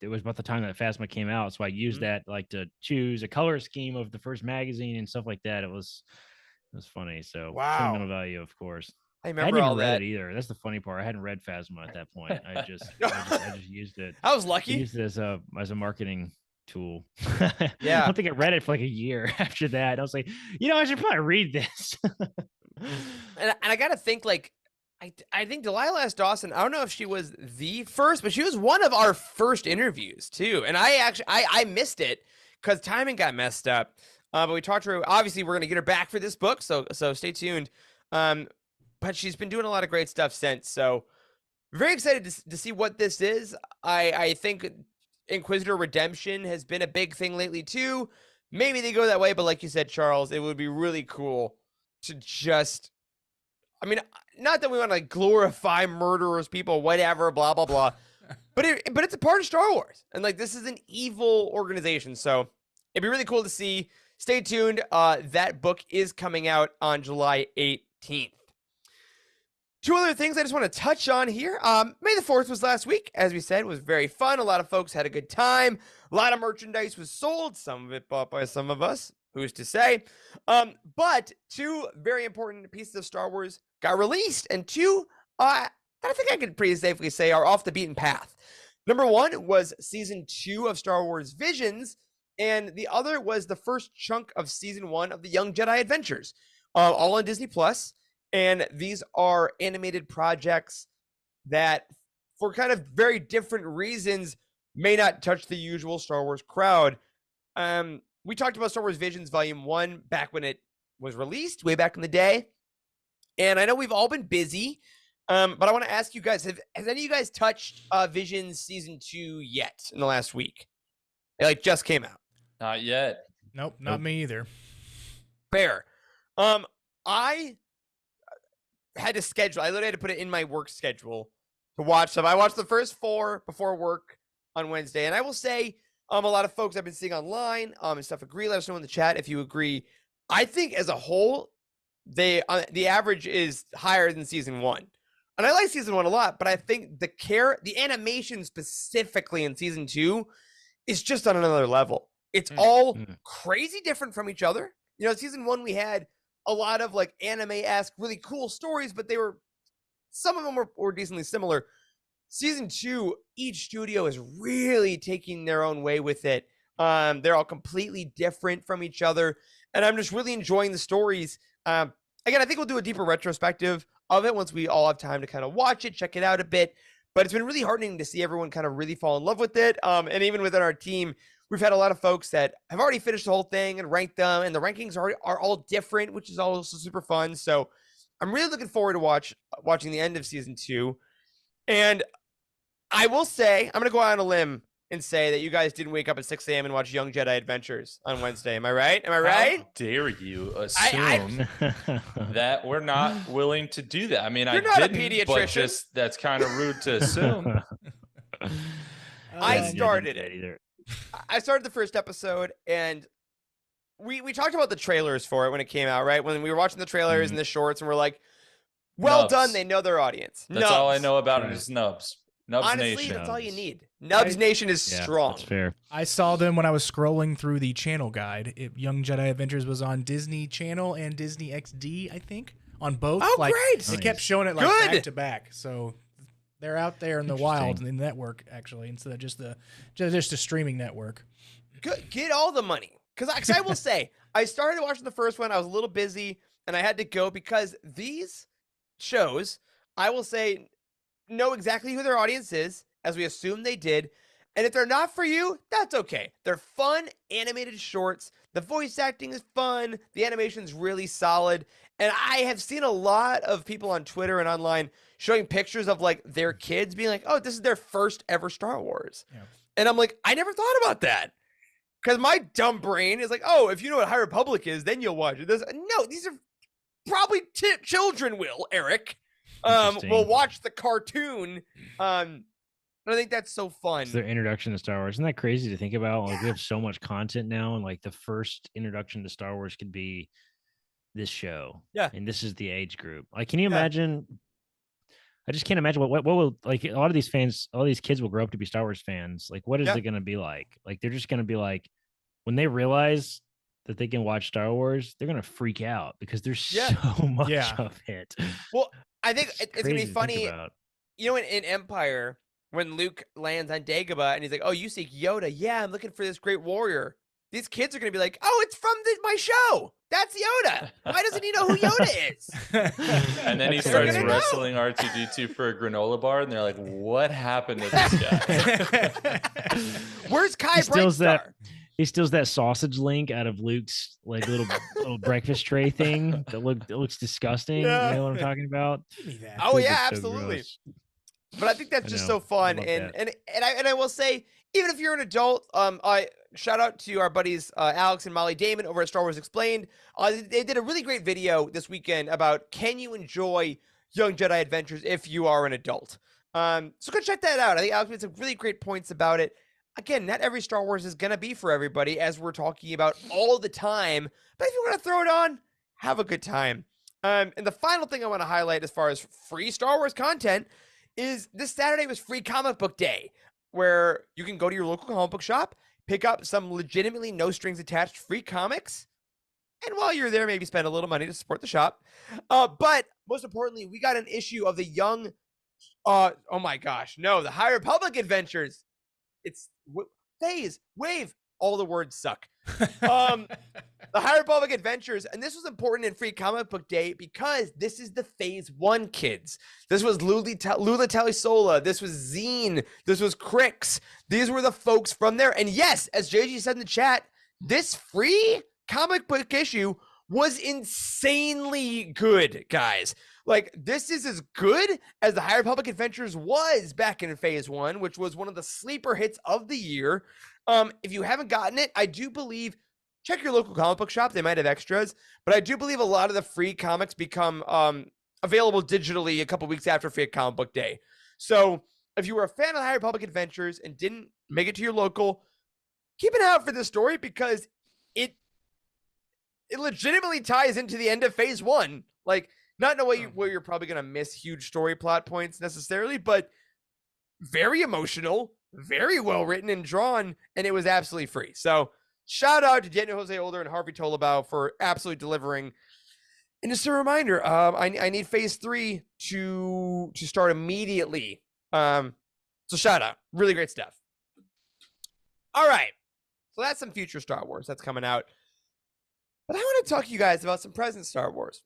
it was about the time that Phasma came out, so I used that like to choose a color scheme of the first magazine and stuff like that. It was funny. So Wow. sentimental value, of course. I I remember hadn't all even read that. it either. That's the funny part. I hadn't read Phasma at that point. I just used it. I was I lucky. used it as a marketing tool. Yeah. I don't think I read it for like a year after that. I was like, I should probably read this. And I gotta think, like, I think Delilah S. Dawson, I don't know if she was the first, but she was one of our first interviews too. And I missed it because timing got messed up. But we talked to her. Obviously, we're gonna get her back for this book, so stay tuned. But she's been doing a lot of great stuff since. So very excited to see what this is. I think Inquisitor Redemption has been a big thing lately too. Maybe they go that way, but like you said, Charles, it would be really cool to just, I mean, not that we want to like glorify murderers, people, whatever, blah blah blah, but it's a part of Star Wars, and like this is an evil organization, so it'd be really cool to see. Stay tuned. That book is coming out on July 18th. Two other things I just want to touch on here. May the 4th was last week. As we said, it was very fun. A lot of folks had a good time. A lot of merchandise was sold. Some of it bought by some of us. Who's to say? But two very important pieces of Star Wars got released, and two, I think I could pretty safely say are off the beaten path. Number one was season 2 of Star Wars Visions, and the other was the first chunk of season 1 of the Young Jedi Adventures, all on Disney Plus. And these are animated projects that, for kind of very different reasons, may not touch the usual Star Wars crowd. We talked about Star Wars Visions Volume 1 back when it was released, way back in the day. And I know we've all been busy, but I want to ask you guys, has any of you guys touched Visions Season 2 yet in the last week? It like just came out. Not yet. Nope, not me either. Fair. I had to schedule. I literally had to put it in my work schedule to watch them. I watched the first 4 before work on Wednesday, and I will say, a lot of folks I've been seeing online and stuff agree. Let us know in the chat if you agree. I think as a whole, the average is higher than season 1, and I like season 1 a lot. But I think the animation specifically in season 2 is just on another level. It's all crazy different from each other. You know, season 1 we had a lot of like anime-esque, really cool stories, but some of them were decently similar. Season 2, each studio is really taking their own way with it. They're all completely different from each other, and I'm just really enjoying the stories. Again, I think we'll do a deeper retrospective of it once we all have time to kind of watch it, check it out a bit. But it's been really heartening to see everyone kind of really fall in love with it. And even within our team, we've had a lot of folks that have already finished the whole thing and ranked them, and the rankings are all different, which is also super fun. So I'm really looking forward to watching the end of season 2. And I will say, I'm going to go out on a limb and say that you guys didn't wake up at 6 a.m. and watch Young Jedi Adventures on Wednesday. Am I right? Am I right? How dare you assume that we're not willing to do that? I mean, You're not a pediatrician. But that's kind of rude to assume. I started it it. either. I started the first episode, and we talked about the trailers for it when it came out, right? When we were watching the trailers and the shorts, and we're like, well Nubs. done, they know their audience. That's Nubs. all I know about it is Nubs. Nubs Honestly, Nation. that's all you need. Nubs Nation is strong. That's fair. I saw them when I was scrolling through the channel guide. Young Jedi Adventures was on Disney Channel and Disney XD, I think, on both. Oh, like, great. They kept showing it like Good. back to back. So they're out there in the wild in the network, actually, instead of just a streaming network. Good. Get all the money. Because I will say, I started watching the first one. I was a little busy, and I had to go because these shows, I will say, know exactly who their audience is, as we assume they did. And if they're not for you, that's okay. They're fun, animated shorts. The voice acting is fun. The animation's really solid. And I have seen a lot of people on Twitter and online showing pictures of like their kids being like, oh, this is their first ever Star Wars. Yeah. And I'm like, I never thought about that. Because my dumb brain is like, oh, if you know what High Republic is, then you'll watch it. No, these are probably children will, Eric. Will watch the cartoon. I think that's so fun. It's their introduction to Star Wars. Isn't that crazy to think about? Like, we have so much content now, and like the first introduction to Star Wars could be this show. Yeah. And this is the age group. Like, can you imagine? I just can't imagine what will, like, a lot of these fans, all these kids will grow up to be Star Wars fans. Like, what is it going to be like? Like, they're just going to be like, when they realize that they can watch Star Wars, they're going to freak out because there's so much of it. Well, I think it's going to be funny. You know, in Empire, when Luke lands on Dagobah and he's like, oh, you seek Yoda. Yeah, I'm looking for this great warrior. these kids are going to be like, oh, it's from my show. That's Yoda. Why doesn't he know who Yoda is? And then he That's starts hilarious. wrestling R2D2 for a granola bar, and they're like, "What happened to this guy?" Where's Kai He steals that. Brightstar? He steals that sausage link out of Luke's like little breakfast tray thing that looks disgusting. Yeah. You know what I'm talking about? Give me that. Oh Food yeah, looks so absolutely. gross. But I think that's I just know. so fun, I love and I will say, even if you're an adult, I shout out to our buddies Alex and Molly Damon over at Star Wars Explained. They did a really great video this weekend about can you enjoy Young Jedi Adventures if you are an adult. So go check that out. I think Alex made some really great points about it. Again, not every Star Wars is gonna be for everybody, as we're talking about all the time. But if you want to throw it on, have a good time. And the final thing I want to highlight as far as free Star Wars content is this Saturday was Free Comic Book Day, where you can go to your local comic book shop, pick up some legitimately no strings attached free comics, and while you're there, maybe spend a little money to support the shop. But most importantly, we got an issue of the young, oh my gosh, no, the High Republic Adventures. It's phase, wave, all the words suck. The High Republic Adventures, and this was important in Free Comic Book Day because this is the Phase 1 kids. This was Lula Talisola, this was Zine, this was Crix. These were the folks from there. And yes, as JG said in the chat, this free comic book issue was insanely good, guys. Like, this is as good as the High Republic Adventures was back in Phase 1, which was one of the sleeper hits of the year. If you haven't gotten it, I do believe check your local comic book shop. They might have extras, but I do believe a lot of the free comics become available digitally a couple weeks after Free Comic Book Day. So if you were a fan of the High Republic Adventures and didn't make it to your local, keep an eye out for this story because it legitimately ties into the end of Phase 1. Like, not in a way where you're probably going to miss huge story plot points necessarily, but very emotional, very well written and drawn, and it was absolutely free. So shout out to Daniel Jose Older and Harvey Tolabau for absolutely delivering. And just a reminder, I need Phase 3 to start immediately. So shout out. Really great stuff. All right. So that's some future Star Wars that's coming out. But I want to talk to you guys about some present Star Wars.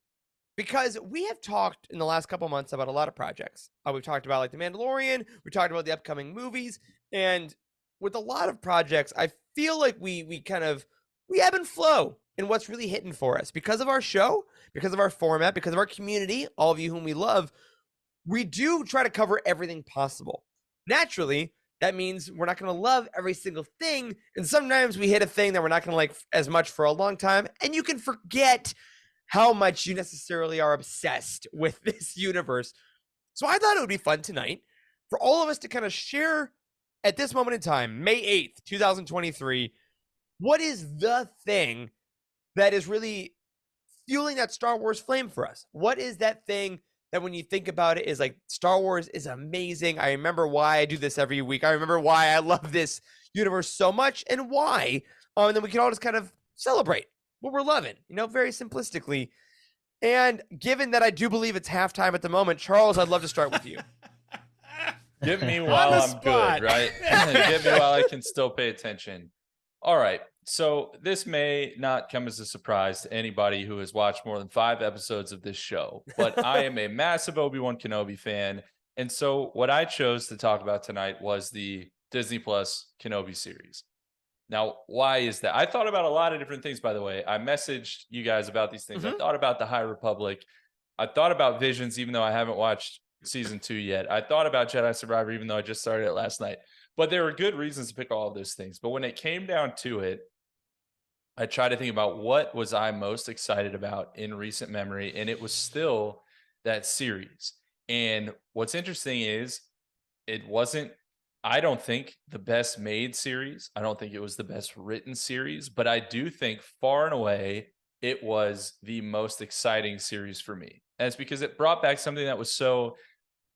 Because we have talked in the last couple months about a lot of projects. We've talked about like The Mandalorian. We talked about the upcoming movies. And with a lot of projects, I feel like we ebb and flow in what's really hitting for us. Because of our show, because of our format, because of our community, all of you whom we love, we do try to cover everything possible. Naturally, that means we're not going to love every single thing. And sometimes we hit a thing that we're not going to like as much for a long time. And you can forget how much you necessarily are obsessed with this universe. So I thought it would be fun tonight for all of us to kind of share at this moment in time, May 8th, 2023, what is the thing that is really fueling that Star Wars flame for us? What is that thing that when you think about it is like, Star Wars is amazing. I remember why I do this every week. I remember why I love this universe so much and why. And then we can all just kind of celebrate what we're loving, very simplistically. And given that I do believe it's halftime at the moment, Charles, I'd love to start with you. Get me while I'm spot. good, right? Get me while I can still pay attention. All right. So this may not come as a surprise to anybody who has watched more than 5 episodes of this show, but I am a massive Obi-Wan Kenobi fan. And so what I chose to talk about tonight was the Disney Plus Kenobi series. Now, why is that? I thought about a lot of different things, by the way. I messaged you guys about these things. I thought about the High Republic. I thought about Visions, even though I haven't watched season 2 yet. I thought about Jedi Survivor, even though I just started it last night. But there were good reasons to pick all of those things. But when it came down to it, I tried to think about what was I most excited about in recent memory, and it was still that series. And what's interesting is it wasn't, I don't think, the best made series. I don't think it was the best written series, but I do think far and away it was the most exciting series for me. And it's because it brought back something that was so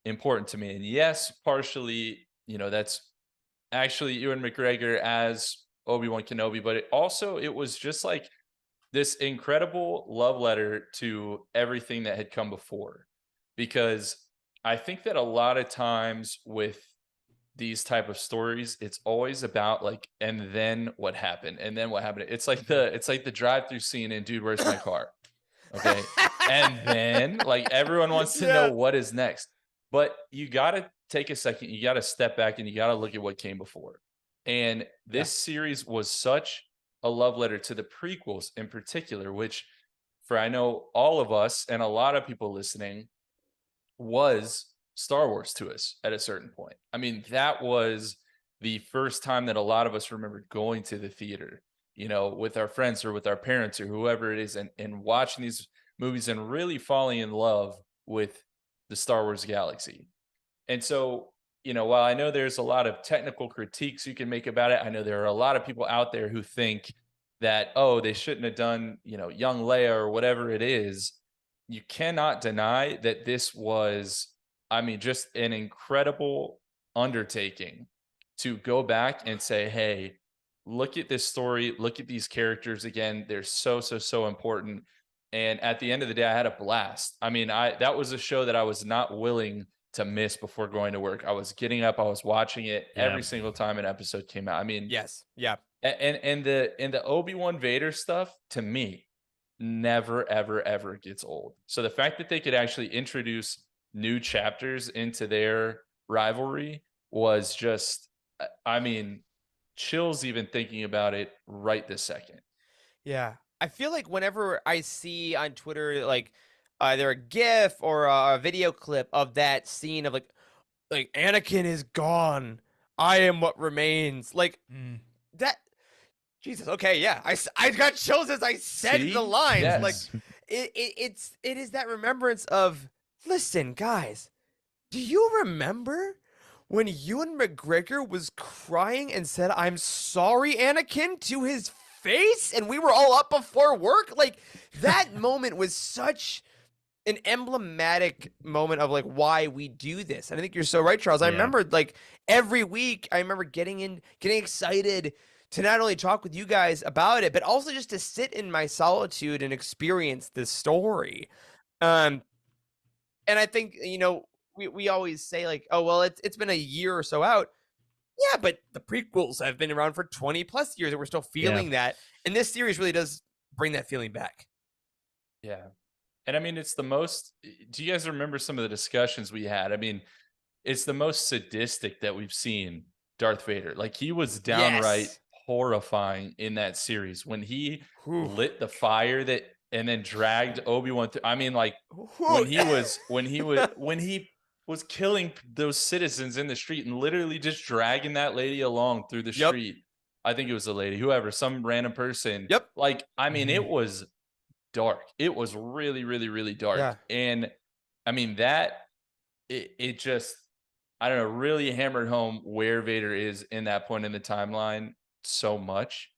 important to me. And yes, partially, that's actually Ewan McGregor as Obi-Wan Kenobi, but it was just like this incredible love letter to everything that had come before. Because I think that a lot of times with these type of stories, it's always about like, and then what happened, and then what happened. It's like the drive-through scene in Dude, Where's My Car? Okay, and then like everyone wants to know Yeah. what is next, but you got to take a second, you got to step back, and you got to look at what came before. And this series was such a love letter to the prequels in particular, which for I know all of us and a lot of people listening was Star Wars to us at a certain point. I mean, that was the first time that a lot of us remembered going to the theater, with our friends or with our parents or whoever it is, and watching these movies and really falling in love with the Star Wars galaxy. And so, while I know there's a lot of technical critiques you can make about it, I know there are a lot of people out there who think that, oh, they shouldn't have done, young Leia or whatever it is. You cannot deny that this was, I mean, just an incredible undertaking to go back and say, hey, look at this story, look at these characters again. They're so, so, so important. And at the end of the day, I had a blast. I mean, that was a show that I was not willing to miss before going to work. I was getting up, I was watching it every single time an episode came out. I mean, Yes. Yeah. and the Obi-Wan Vader stuff to me never ever ever gets old. So the fact that they could actually introduce new chapters into their rivalry was just, I mean, chills even thinking about it right this second. Yeah. I feel like whenever I see on Twitter, like either a GIF or a video clip of that scene of like Anakin is gone, I am what remains. Like that. Jesus. Okay. Yeah. I got chills as I said See? the lines. Yes. Like it is that remembrance of, listen, guys, do you remember when Ewan McGregor was crying and said, "I'm sorry, Anakin," to his face, and we were all up before work? Like, that moment was such an emblematic moment of like why we do this. And I think you're so right, Charles. I Yeah. remember like every week, I remember getting excited to not only talk with you guys about it, but also just to sit in my solitude and experience this story. And I think, we always say like, oh, well, it's been a year or so out. Yeah, but the prequels have been around for 20 plus years and we're still feeling that. And this series really does bring that feeling back. Yeah. And I mean, it's the most, do you guys remember some of the discussions we had? I mean, it's the most sadistic that we've seen Darth Vader. Like, he was downright Yes. horrifying in that series when he Whew. lit the fire and then dragged Obi-Wan through. I mean, like, Whew. when he was killing those citizens in the street and literally just dragging that lady along through the Yep. street. I think it was a lady, whoever, some random person. Yep. Like, I mean, it was dark. It was really, really, really dark. Yeah. And I mean, it just, I don't know, really hammered home where Vader is in that point in the timeline so much.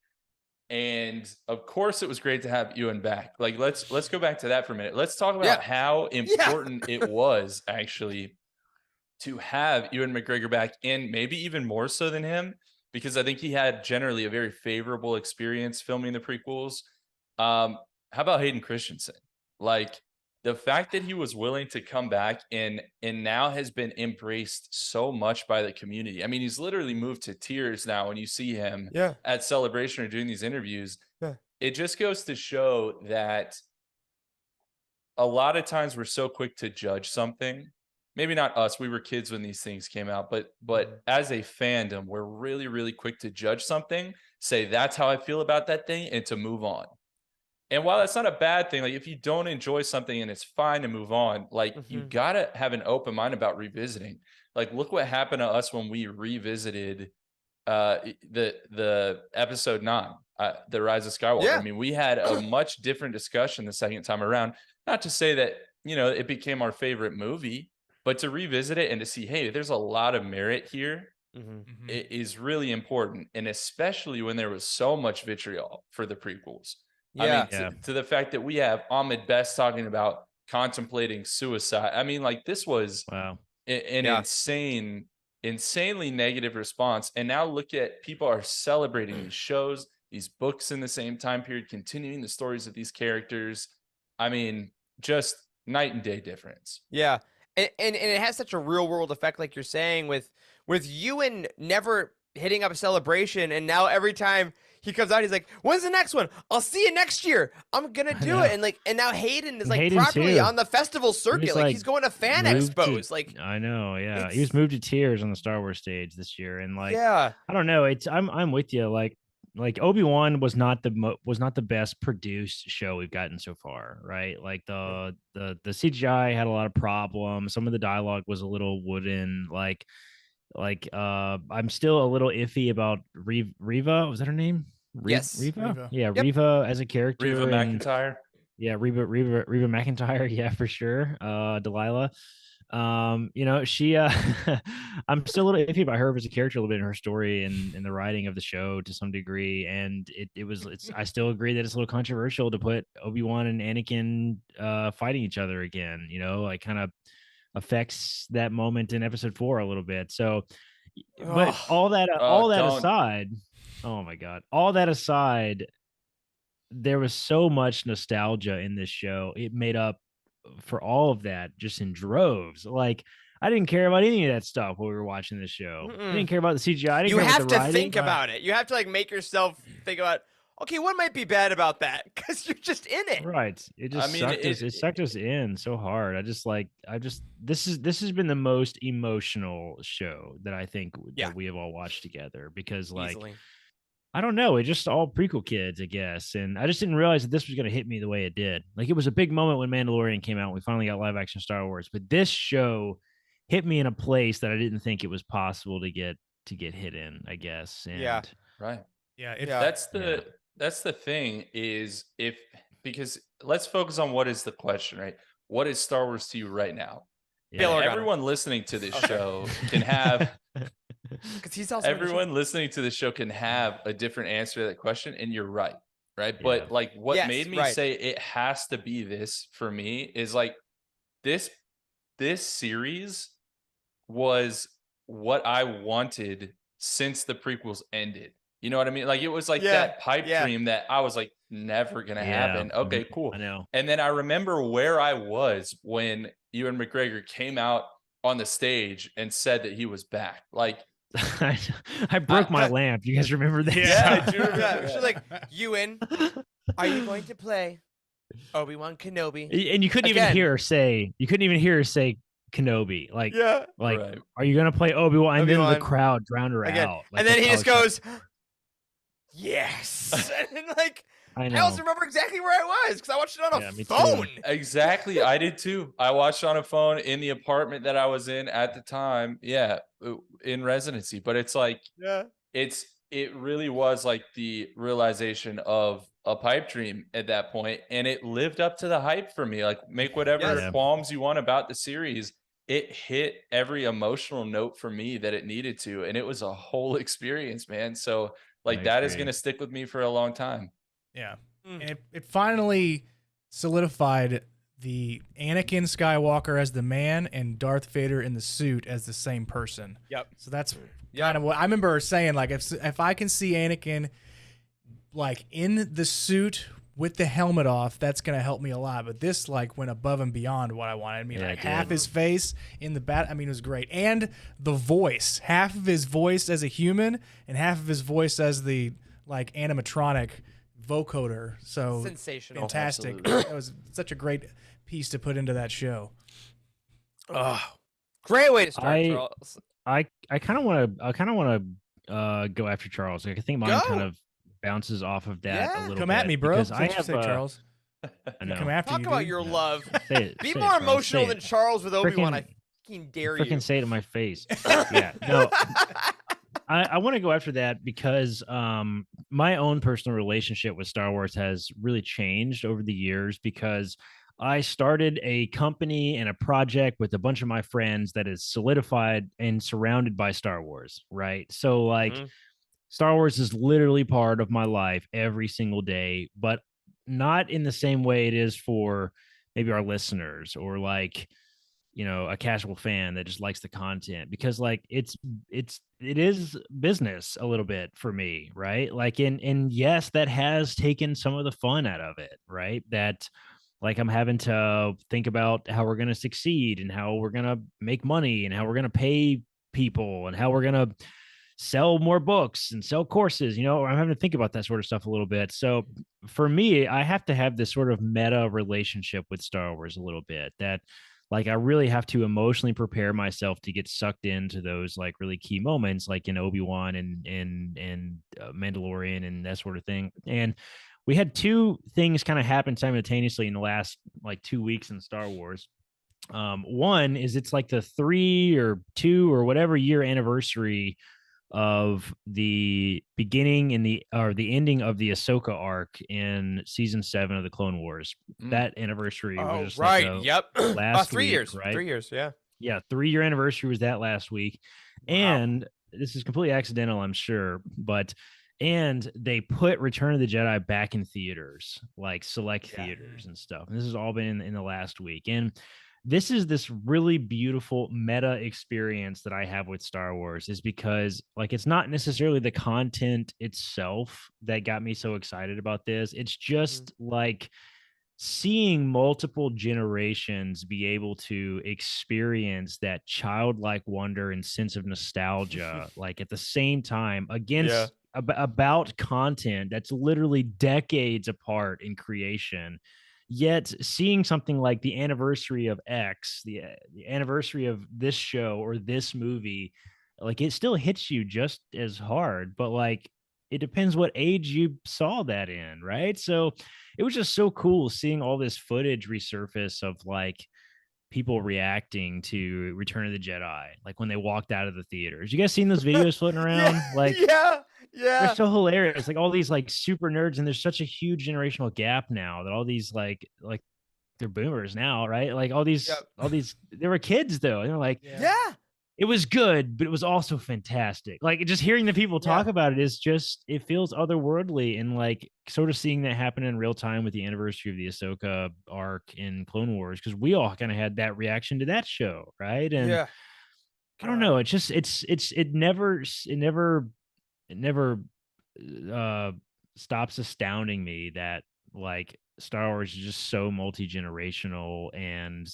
And of course, it was great to have Ewan back. Like, let's go back to that for a minute. Let's talk about Yeah. how important it was actually to have Ewan McGregor back, and maybe even more so than him, because I think he had generally a very favorable experience filming the prequels. How about Hayden Christensen? Like, the fact that he was willing to come back and now has been embraced so much by the community. I mean, he's literally moved to tears now when you see him Yeah. at Celebration or doing these interviews. Yeah. It just goes to show that a lot of times we're so quick to judge something. Maybe not us, we were kids when these things came out, but as a fandom, we're really, really quick to judge something, say that's how I feel about that thing, and to move on. And while that's not a bad thing, like, if you don't enjoy something and it's fine to move on, like, you gotta have an open mind about revisiting. Like, look what happened to us when we revisited the episode 9, The Rise of Skywalker. Yeah. I mean, we had a much different discussion the second time around. Not to say that, it became our favorite movie, but to revisit it and to see, hey, there's a lot of merit here. It is really important. And especially when there was so much vitriol for the prequels. Yeah. I mean, to the fact that we have Ahmed Best talking about contemplating suicide. I mean, like, this was Wow. an insanely negative response. And now look at, people are celebrating these shows, these books in the same time period, continuing the stories of these characters. I mean, just night and day difference. Yeah. and it has such a real world effect, like you're saying, with Ewan never hitting up a celebration, and now every time he comes out, he's like, "When's the next one? I'll see you next year. I'm gonna do know. it." And now Hayden is And like Hayden, properly too. on the festival circuit, like like, he's going to fan moved to- expos, like I know, yeah. He it's- was moved to tears on the Star Wars stage this year, and like, yeah, I don't know. I'm with you. Like Obi-Wan was not the best produced show we've gotten so far, right? Like the CGI had a lot of problems. Some of the dialogue was a little wooden. I'm still a little iffy about Reva. Was that her name? Yes. Reva. Reva. Yeah, Yep. Reva as a character. Reva and- McEntire. Yeah, Reba McEntire, yeah, for sure. Delilah. She I'm still a little iffy about her as a character, a little bit in her story and in the writing of the show to some degree. And I still agree that it's a little controversial to put Obi-Wan and Anakin fighting each other again, like kind of affects that moment in episode 4 a little bit. So but Ugh. all that don't. aside, oh my god, all that aside, there was so much nostalgia in this show. It made up for all of that just in droves. Like, I didn't care about any of that stuff while we were watching this show. I Mm-mm. didn't care about the CGI. I didn't you care have about the to writing. think about it. You have to like make yourself think about, okay, what might be bad about that? Because you're just in it. Right. It just I mean, sucked us. It sucked us in so hard. This has been the most emotional show that I think Yeah. that we have all watched together, because like, Easily. I don't know. It's just all prequel kids, I guess. And I just didn't realize that this was going to hit me the way it did. Like, it was a big moment when Mandalorian came out. And we finally got live action Star Wars, but this show hit me in a place that I didn't think it was possible to get hit in, I guess. And Yeah. Right. Yeah, Yeah. That's the thing is because let's focus on what is the question, right? What is Star Wars to you right now? Bail And Organa. everyone listening to this Okay. show can have Because he's also in the show. everyone listening to the show can have a different answer to that question, and you're right. Yeah. But like what Yes, made me right. say it has to be this for me is like this series was what I wanted since the prequels ended. You know what I mean? Like, it was like Yeah, that pipe yeah. dream that I was like, never gonna happen. Okay, cool. I know. And then I remember where I was when Ewan McGregor came out on the stage and said that he was back. Like, I broke my lamp. You guys remember that? Yeah, I do remember Yeah, that. she's like, Ewan, are you going to play Obi-Wan Kenobi? And you couldn't even Again. hear her say. You couldn't even hear her say Kenobi. Like, Yeah. Right. are you gonna play Obi-Wan? And then Obi-Wan. the crowd drowned her Again. out. Like, And then that's he how just it- goes, yes. And like, I I know. also remember exactly where I was because I watched it on Yeah, a me too. phone. Exactly. I did too. I watched on a phone in the apartment that I was in at the time. Yeah, in residency. But it's like, Yeah. it really was like the realization of a pipe dream at that point, and it lived up to the hype for me. Like, make whatever Yes. qualms you want about the series, it hit every emotional note for me that it needed to, and it was a whole experience, man. So like, I that is agree. going to stick with me for a long time. Yeah. Mm. And it finally solidified the Anakin Skywalker as the man and Darth Vader in the suit as the same person. Yep. So that's kind of what I remember saying. Like, if I can see Anakin like in the suit with the helmet off, that's gonna help me a lot. But this like went above and beyond what I wanted. I mean, Yeah, like it half did. his face in the bat. I mean, it was great, and the voice, half of his voice as a human, and half of his voice as the like animatronic vocoder. So Sensational. fantastic! Absolutely. That was such a great piece to put into that show. Oh, great way to start, I- Charles. I kind of want to go after Charles. Like, I think mine Go. kind of bounces off of that Yeah. a little Come bit. at me, bro. because That's I what you have say, Charles. I know. Come after Talk you. about dude. your Yeah. love. Say it, Be say it, more Charles. emotional Say than it. Charles with Obi-Wan. I Frickin- fucking dare you. Freaking say it in my face. Yeah. No. I want to go after that because my own personal relationship with Star Wars has really changed over the years, because I started a company and a project with a bunch of my friends that is solidified and surrounded by Star Wars, right? So like, Mhm. Star Wars is literally part of my life every single day, but not in the same way it is for maybe our listeners or like, a casual fan that just likes the content, because like it is business a little bit for me, right? Like, and yes, that has taken some of the fun out of it, right? That like I'm having to think about how we're going to succeed and how we're going to make money and how we're going to pay people and how we're going to sell more books and sell courses. I'm having to think about that sort of stuff a little bit. So for me, I have to have this sort of meta relationship with Star Wars a little bit, that like I really have to emotionally prepare myself to get sucked into those like really key moments, like in Obi-Wan and Mandalorian and that sort of thing. And we had two things kind of happen simultaneously in the last like 2 weeks in Star Wars. One is it's like the 3 or 2 or whatever year anniversary of the beginning and the ending of the Ahsoka arc in season 7 of the Clone Wars. That anniversary was just right. like Yep. last 3 week, years. right? 3 years. Yeah. Yeah, 3-year anniversary was that last week. Wow. And this is completely accidental, I'm sure, but and they put Return of the Jedi back in theaters, like select theaters and stuff. And this has all been in the last week. And this is this really beautiful meta experience that I have with Star Wars, is because like it's not necessarily the content itself that got me so excited about this. It's just like seeing multiple generations be able to experience that childlike wonder and sense of nostalgia like at the same time against about content that's literally decades apart in creation, yet seeing something like the anniversary of X, the anniversary of this show or this movie, like it still hits you just as hard, but like it depends what age you saw that in, right? So it was just so cool seeing all this footage resurface of like people reacting to Return of the Jedi, like when they walked out of the theaters. You guys seen those videos floating around? Like yeah. they're so hilarious. Like all these like super nerds, and there's such a huge generational gap now that all these like they're boomers now, right? Like all these they were kids though. And they're like, Yeah. it was good, but it was also fantastic. Like just hearing the people talk about it is just, it feels otherworldly, and like sort of seeing that happen in real time with the anniversary of the Ahsoka arc in Clone Wars, because we all kind of had that reaction to that show, right? And I don't know, it's just it never stops astounding me that like Star Wars is just so multi-generational, and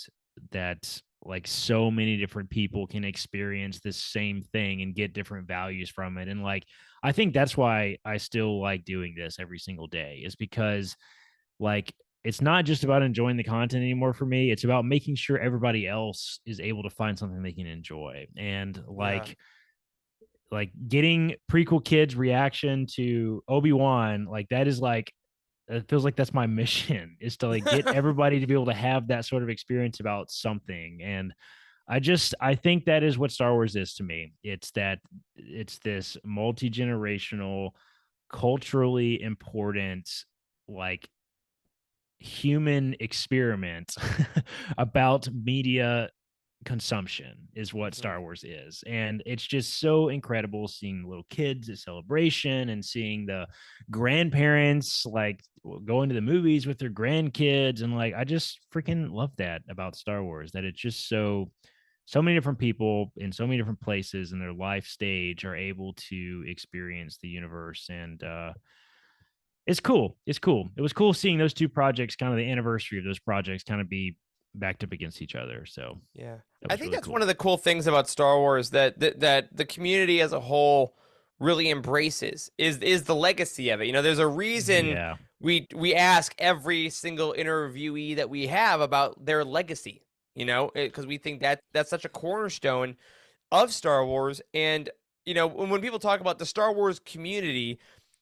that like so many different people can experience this same thing and get different values from it. And like I think that's why I still like doing this every single day, is because like it's not just about enjoying the content anymore for me. It's about making sure everybody else is able to find something they can enjoy. And like getting prequel kids reaction to Obi-Wan, like that is like, it feels like that's my mission, is to like get everybody to be able to have that sort of experience about something. And I think that is what Star Wars is to me. It's this multi-generational, culturally important, like human experiment about media consumption is what Star Wars is. And it's just so incredible seeing little kids at celebration and seeing the grandparents like going to the movies with their grandkids. And like I just freaking love that about Star Wars, that it's just so many different people in so many different places in their life stage are able to experience the universe. And it's cool. It's cool. It was cool seeing those two projects, kind of the anniversary of those projects, kind of be backed up against each other. So I think that's one of the cool things about Star Wars that the community as a whole really embraces is the legacy of it. There's a reason we ask every single interviewee that we have about their legacy, because we think that that's such a cornerstone of Star Wars. And when people talk about the Star Wars community,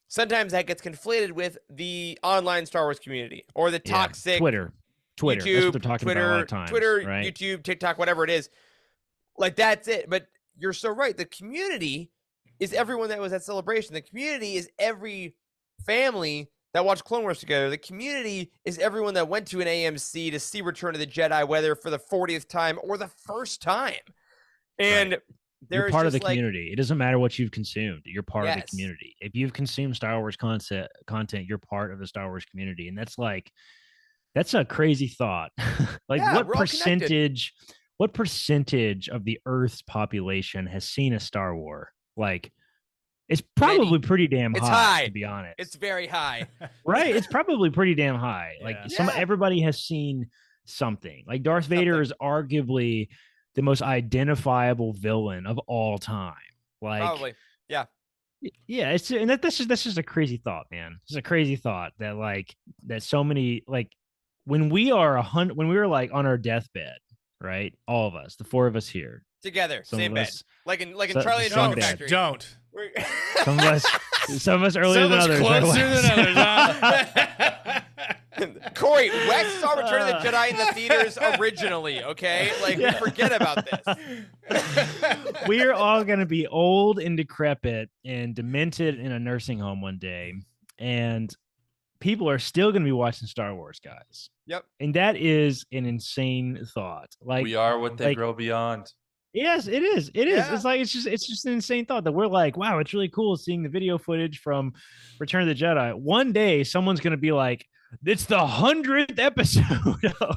sometimes that gets conflated with the online Star Wars community or the toxic Twitter. YouTube, that's what they're talking about a lot of times, right? YouTube, TikTok, whatever it is. Like that's it. But you're so right. The community is everyone that was at Celebration. The community is every family that watched Clone Wars together. The community is everyone that went to an AMC to see Return of the Jedi, whether for the 40th time or the first time. And you're part of the community. It doesn't matter what you've consumed. You're part of the community. If you've consumed Star Wars content, you're part of the Star Wars community. And that's a crazy thought. Like what percentage of the Earth's population has seen a Star Wars? Like It's probably pretty damn It's high, high. to be honest. It's very high. Right? It's probably pretty damn high. Like Yeah. everybody has seen something. Like Darth Vader is arguably the most identifiable villain of all time. Like Probably. Yeah. Yeah, that's just a crazy thought, man. It's a crazy thought that that so many when we were like on our deathbed, right? All of us, the four of us here, Together, some same of bed. us, Like in so- Charlie and some Chocolate bed. Factory. Don't. some of us earlier So than much others. right, closer Wes? than others, huh? Corey, Wes saw Return of the Jedi in the theaters originally, okay? Like, we forget about this. We're all going to be old and decrepit and demented in a nursing home one day. And people are still going to be watching Star Wars, guys. Yep. And that is an insane thought. Like, we are what they like- grow beyond. yes, it is. It is. Yeah. It's like, it's just an insane thought that we're like, wow, it's really cool seeing the video footage from Return of the Jedi. One day someone's going to be like, it's the 100th episode of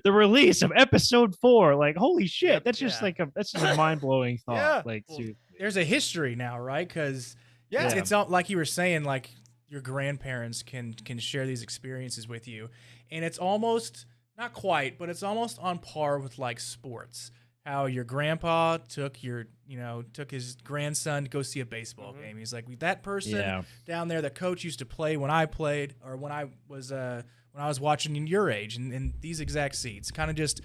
the release of episode 4. Like, holy shit. Yep. That's just Yeah. that's just a mind blowing thought. Yeah. Like, Well, seriously. There's a history now, right? Because Yeah. it's not like you were saying, like your grandparents can share these experiences with you, and it's almost not quite, but it's almost on par with like sports. How your grandpa took his grandson to go see a baseball Mhm. game. He's like, that person Yeah. down there, the coach used to play when I played, or when I was watching in your age, in these exact seats, kind of just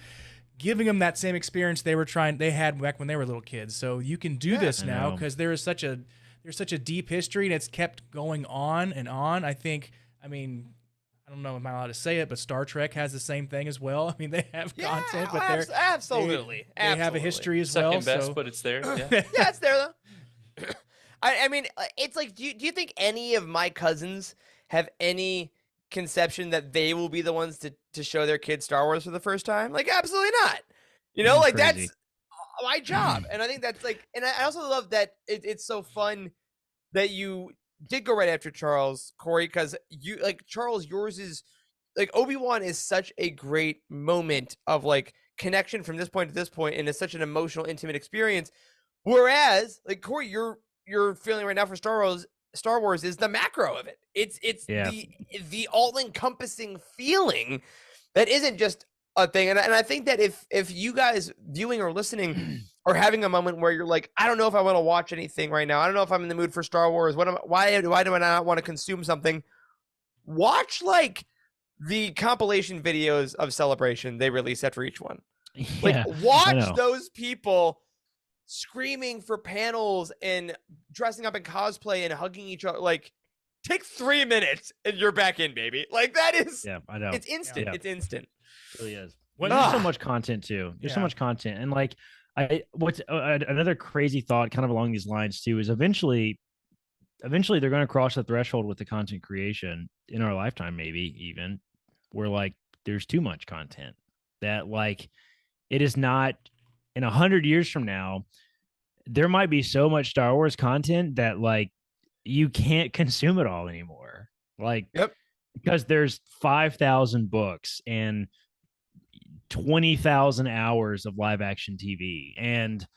giving them that same experience they had back when they were little kids. So you can do this I now know. because there's such a deep history, and it's kept going on and on. I don't know if I'm allowed to say it, but Star Trek has the same thing as well. I mean, they have content, but absolutely. they have a Absolutely. history as Second well. best, So but it's there. Yeah. Yeah, it's there though. I mean, it's like, do you think any of my cousins have any conception that they will be the ones to show their kids Star Wars for the first time? Like, absolutely not. You know, like Crazy. that's my job, and I think that's like, and I also love that it's so fun that you did go right after Charles, Corey, because you like Charles, yours is like Obi-Wan is such a great moment of like connection from this point to this point, and it's such an emotional, intimate experience. Whereas, like Corey, you're feeling right now for Star Wars is the macro of it. It's Yeah. the all-encompassing feeling that isn't just a thing. And I think that if you guys viewing or listening are having a moment where you're like, I don't know if I want to watch anything right now. I don't know if I'm in the mood for Star Wars. Why do I not want to consume something? Watch like the compilation videos of Celebration they release after each one. Like Yeah. watch know. those people screaming for panels and dressing up in cosplay and hugging each other. Like, take 3 minutes and you're back in, baby. Like that is, Yeah, I know. it's instant. Yeah. It's instant. It really is. What- There's so Ah. much content too. There's so Yeah. much content, and like what's another crazy thought, kind of along these lines too, is eventually they're going to cross the threshold with the content creation in our lifetime, maybe even where like there's too much content that like it is not in 100 years from now. There might be so much Star Wars content that like you can't consume it all anymore. Like, Yep. because there's 5,000 books and 20,000 hours of live action TV and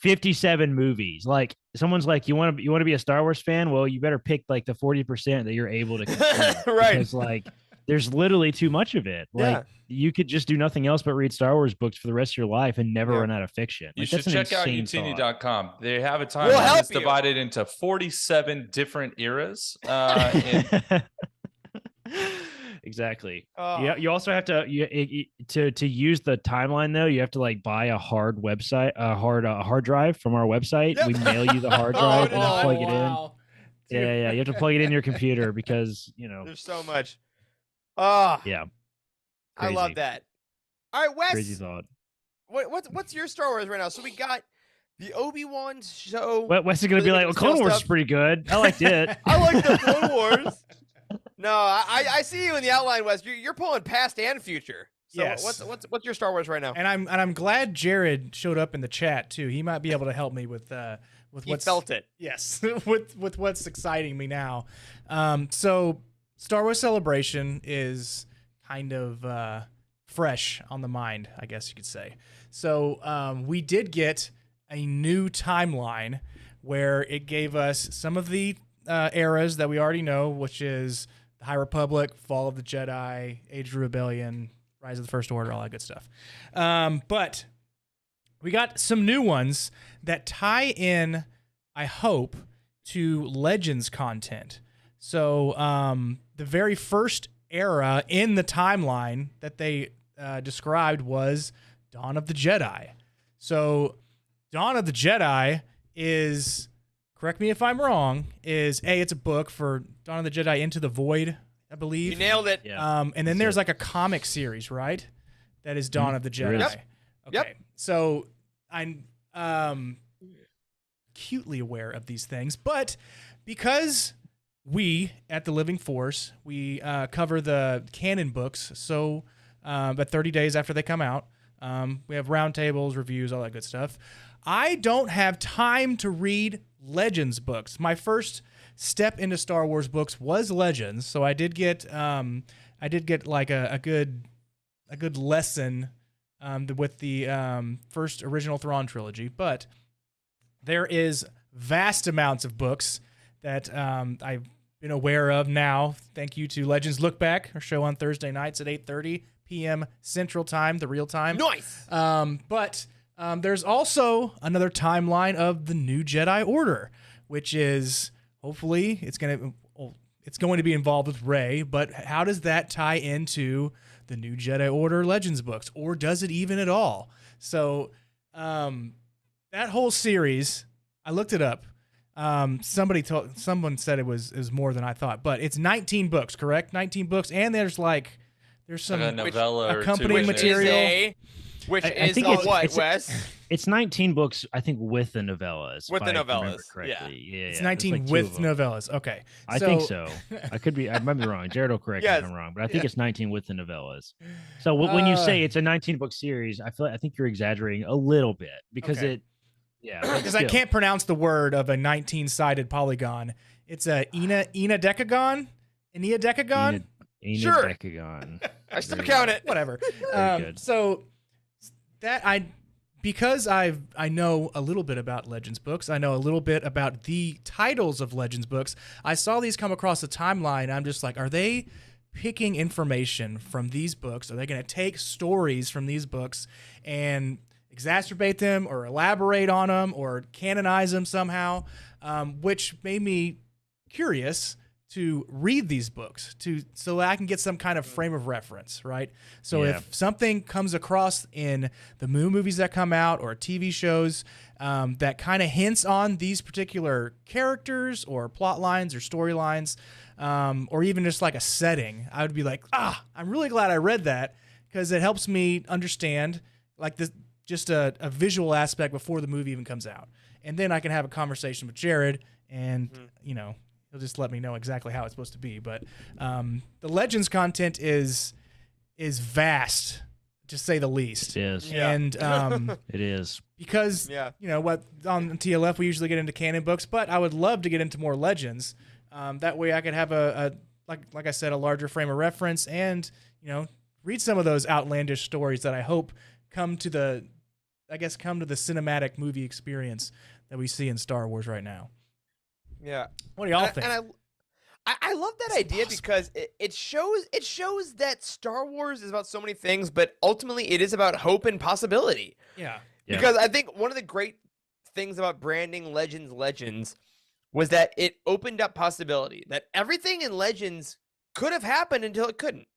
57 movies. Like, someone's like, you want to be a Star Wars fan? Well, you better pick like the 40% that you're able to consume. Right. Because like there's literally too much of it. Like, Yeah. you could just do nothing else but read Star Wars books for the rest of your life and never Yeah. run out of fiction. You Like, should that's an check out insane thought. utini.com. They have a We'll timeline help that's you. divided into 47 different eras. And Exactly. Oh. Yeah. You also have to to use the timeline though. You have to like buy a hard website, a hard drive from our website. Yep. We mail you the hard Oh, drive no. and you plug it in. wow. Yeah, yeah. You have to plug it in your computer because There's so much. Oh, yeah. I love crazy. that. All right, Wes. Crazy thought. What's your Star Wars right now? So we got the Obi-Wan show. Wes is gonna be Really like, well, good Clone Wars stuff. is pretty good. I liked it. I like the Clone Wars. No, I see you in the outline, Wes. You're pulling past and future. So Yes. what's your Star Wars right now? And I'm glad Jared showed up in the chat too. He might be able to help me with He what's felt it. Yes, with what's exciting me now. So Star Wars Celebration is kind of fresh on the mind, I guess you could say. So we did get a new timeline where it gave us some of the eras that we already know, which is the High Republic, Fall of the Jedi, Age of Rebellion, Rise of the First Order, all that good stuff. But we got some new ones that tie in, I hope, to Legends content. So the very first era in the timeline that they described was Dawn of the Jedi. So Dawn of the Jedi is, correct me if I'm wrong, it's a book for Dawn of the Jedi Into the Void, I believe. You nailed it. Yeah. And then there's like a comic series, right? That is Dawn of the there Jedi. is. Yep. Okay. Yep. So I'm acutely aware of these things, but because we at the Living Force, we cover the canon books, so but 30 days after they come out, we have roundtables, reviews, all that good stuff. I don't have time to read Legends books. My first step into Star Wars books was Legends, so I did get like a good lesson with the first original Thrawn trilogy. But there is vast amounts of books that I've been aware of now. Thank you to Legends Look Back, our show on Thursday nights at 8:30 p.m. Central Time, the real time. Nice. But there's also another timeline of the New Jedi Order, which is hopefully it's going to be involved with Rey. But how does that tie into the New Jedi Order Legends books, or does it even at all? So that whole series, I looked it up. Someone said it was more than I thought, but it's 19 books, correct? 19 books, and there's some Like a novella or two accompanying in there. material. Which I is think a it's- what, it's- Wes? It's 19 books, I think, with the novellas. With if the I remember novellas, correctly. Yeah. It's there's 19 like two with of them. novellas. Okay, I think so. I might be wrong. Jared will correct me Yes. if I'm wrong, but I think it's 19 with the novellas. So when you say it's a 19 book series, I think you're exaggerating a little bit because Okay. but because I still. can't pronounce the word of a 19-sided polygon. It's a decagon, Enea decagon. Enid Sure. Decagon. I still Very count well. it. Whatever. good. So that because I know a little bit about Legends books, I know a little bit about the titles of Legends books. I saw these come across the timeline. I'm just like, are they picking information from these books? Are they going to take stories from these books and exacerbate them, or elaborate on them, or canonize them somehow? Which made me curious to read these books so I can get some kind of frame of reference, right? So Yeah. if something comes across in the movies that come out or TV shows that kind of hints on these particular characters or plot lines or storylines, or even just like a setting, I would be like, I'm really glad I read that, because it helps me understand like this, just a visual aspect before the movie even comes out. And then I can have a conversation with Jared, and he'll just let me know exactly how it's supposed to be. But the Legends content is vast, to say the least. It is. Yeah. And It is. because Yeah. what on TLF we usually get into canon books, but I would love to get into more Legends. That way I could have a like I said, a larger frame of reference, and read some of those outlandish stories that I hope come to the cinematic movie experience that we see in Star Wars right now. Yeah. What do y'all think? And I love that idea because it shows that Star Wars is about so many things, but ultimately it is about hope and possibility. Yeah. Yeah. Because I think one of the great things about branding Legends was that it opened up possibility. That everything in Legends could have happened until it couldn't.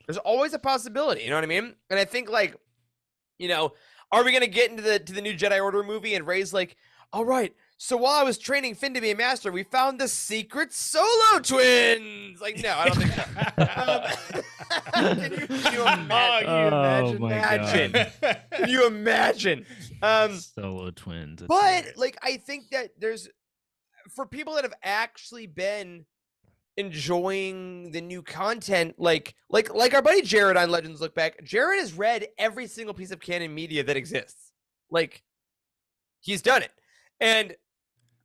There's always a possibility, you know what I mean? And I think are we gonna get into the new Jedi Order movie and Rey's like, all right, so while I was training Finn to be a master, we found the secret Solo twins. Like, no, I don't think so. Can you imagine? Oh my imagine. God. Can you imagine? Solo twins. That's But great. I think that there's, for people that have actually been enjoying the new content, like our buddy Jared on Legends Look Back, Jared has read every single piece of canon media that exists. Like, he's done it. And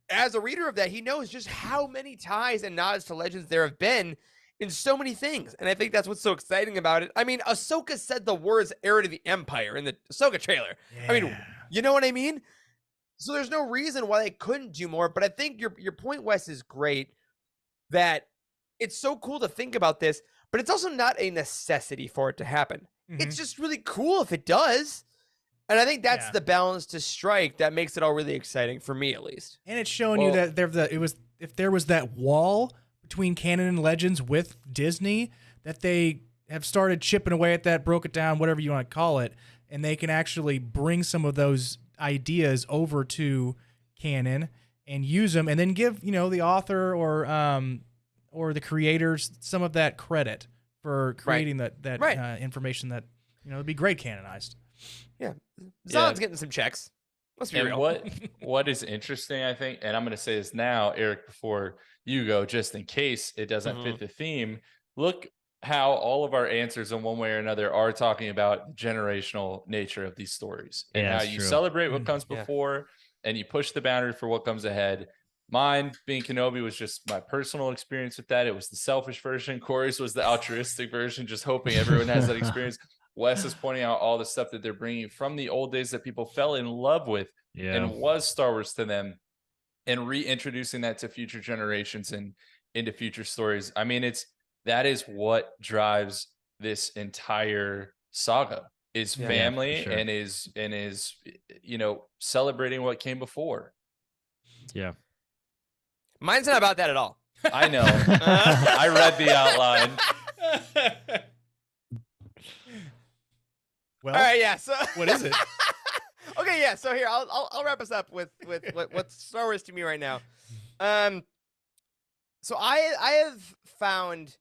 as a reader of that, he knows just how many ties and nods to Legends there have been in so many things. And I think that's what's so exciting about it. I mean, Ahsoka said the words heir to the Empire in the Ahsoka trailer. I mean, you know what I mean? So there's no reason why they couldn't do more. But I think your point, Wes, is great. That it's so cool to think about this, but it's also not a necessity for it to happen. It's just really cool if it does. And I think that's Yeah. the balance to strike that makes it all really exciting for me, at least. And it's showing you that if there was that wall between canon and Legends with Disney, that they have started chipping away at that, broke it down, whatever you want to call it, and they can actually bring some of those ideas over to canon and use them, and then give the author or the creators some of that credit for creating that information that would be great canonized. Yeah, Zion's getting some checks. Let's be And real. what is interesting, I think, and I'm going to say this now, Eric, before you go, just in case it doesn't fit the theme. Look how all of our answers in one way or another are talking about the generational nature of these stories and Yeah, how that's you true. celebrate what comes Yeah. before and you push the boundary for what comes ahead. Mine being Kenobi was just my personal experience with that. It was the selfish version. Corey's was the altruistic version, just hoping everyone has that experience. Wes is pointing out all the stuff that they're bringing from the old days that people fell in love with and was Star Wars to them, and reintroducing that to future generations and into future stories. I mean, that is what drives this entire saga is family sure. and is celebrating what came before. Yeah. Mine's not about that at all. I know. I read the outline. Well, All right, yeah. So what is it? Okay, yeah. So here, I'll wrap us up with what's Star Wars to me right now. So I have found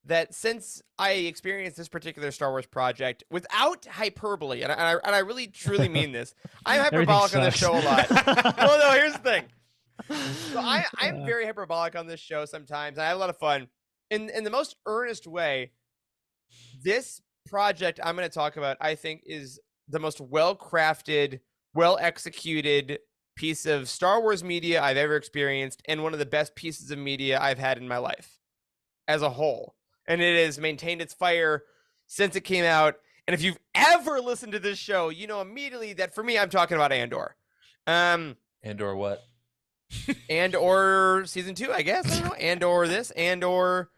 that since I experienced this particular Star Wars project without hyperbole, and I really truly mean this, I'm hyperbolic on this show a lot. Well, no, here's the thing. So I'm very hyperbolic on this show sometimes. And I have a lot of fun. In the most earnest way, this project I'm going to talk about, I think, is the most well-crafted, well-executed piece of Star Wars media I've ever experienced, and one of the best pieces of media I've had in my life as a whole. And it has maintained its fire since it came out. And if you've ever listened to this show, you know immediately that for me, I'm talking about Andor. Andor what? Andor season 2, I guess. I don't know. Andor this, Andor.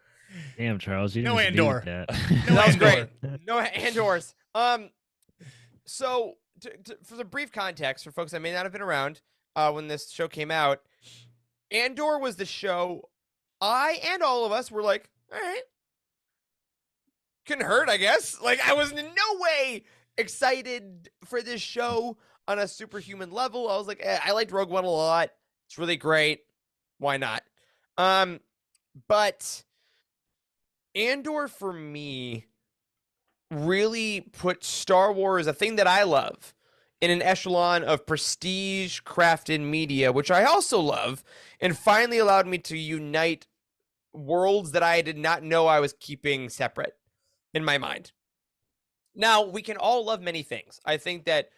Damn, Charles, you No didn't just beat Andor. that. No That was Andor. great. No Andors. So for the brief context for folks that may not have been around when this show came out, Andor was the show I and all of us were like, all right, couldn't hurt, I guess. Like, I was in no way excited for this show on a superhuman level. I was like, I liked Rogue One a lot. It's really great. Why not? But Andor for me really put Star Wars, a thing that I love, in an echelon of prestige crafted media, which I also love, and finally allowed me to unite worlds that I did not know I was keeping separate in my mind. Now, we can all love many things. I think that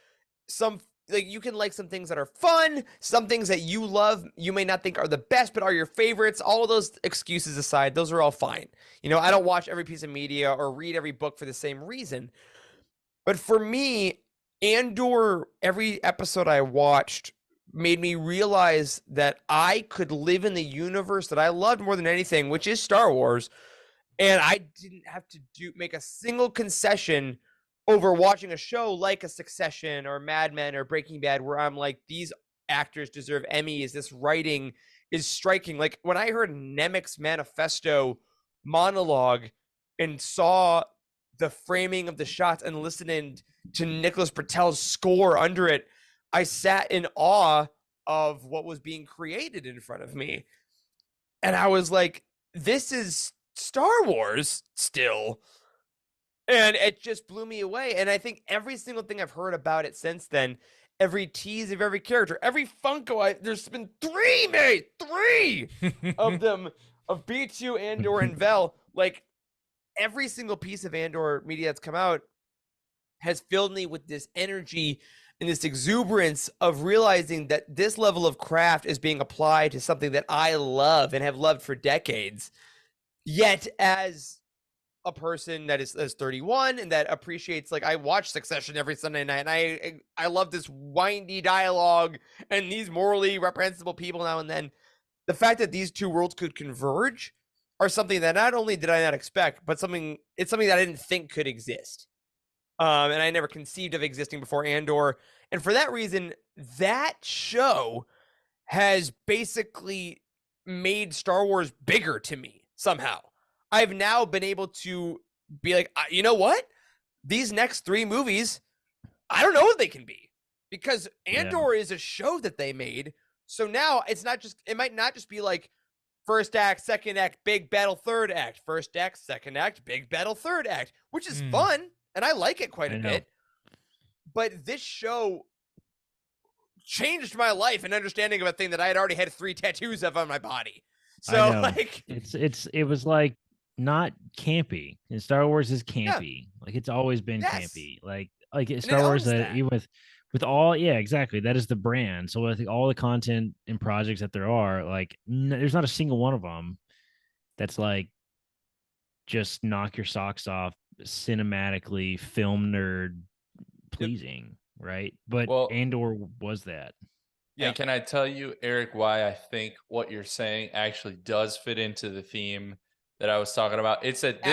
you can like some things that are fun, some things that you love, you may not think are the best, but are your favorites. All of those excuses aside, those are all fine. I don't watch every piece of media or read every book for the same reason. But for me, Andor, every episode I watched made me realize that I could live in the universe that I loved more than anything, which is Star Wars. And I didn't have to make a single concession over watching a show like a Succession or Mad Men or Breaking Bad, where I'm like, these actors deserve Emmys. This writing is striking. Like, when I heard Nemec's manifesto monologue and saw the framing of the shots and listened to Nicholas Britell's score under it, I sat in awe of what was being created in front of me. And I was like, this is Star Wars still. And it just blew me away. And I think every single thing I've heard about it since then, every tease of every character, every Funko, there's been three of them, of B2, Andor, and Vel. Like, every single piece of Andor media that's come out has filled me with this energy and this exuberance of realizing that this level of craft is being applied to something that I love and have loved for decades. Yet, as a person that is 31 and that appreciates, like, I watch Succession every Sunday night, and I love this windy dialogue and these morally reprehensible people now and then. The fact that these two worlds could converge are something that not only did I not expect, but it's something that I didn't think could exist. And I never conceived of existing before Andor. And for that reason, that show has basically made Star Wars bigger to me somehow. I've now been able to be like, you know what? These next 3 movies, I don't know what they can be, because Andor is a show that they made. So now it might not just be like first act, second act, big battle, third act, first act, second act, big battle, third act, which is fun. And I like it quite a bit. But this show changed my life and understanding of a thing that I had already had 3 tattoos of on my body. So like it was like not campy. And Star Wars is campy. Like it's always been campy. Like Star Wars even with all exactly. That is the brand. So I think all the content and projects that there are, like there's not a single one of them that's like just knock your socks off, cinematically film nerd pleasing, right? But Andor was that. And can I tell you, Eric, why I think what you're saying actually does fit into the theme that I was talking about? It's that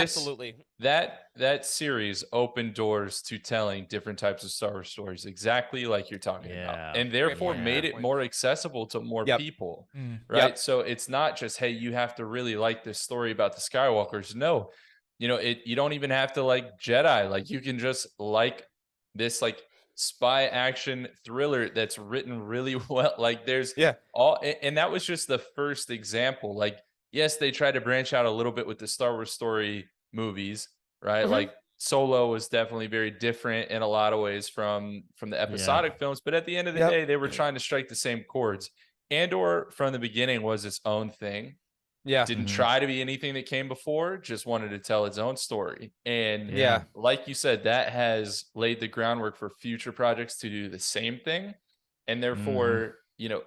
that series opened doors to telling different types of Star Wars stories, exactly like you're talking about, and therefore made it more accessible to more people, right? So it's not just, hey, you have to really like this story about the Skywalkers. No, you don't even have to like Jedi. Like you can just like this like spy action thriller that's written really well. Like there's and that was just the first example. Like, yes, they tried to branch out a little bit with the Star Wars story movies, right? Like Solo was definitely very different in a lot of ways from the episodic films, but at the end of the day, they were trying to strike the same chords. Andor from the beginning was its own thing. Didn't try to be anything that came before, just wanted to tell its own story. And like you said, that has laid the groundwork for future projects to do the same thing, and therefore,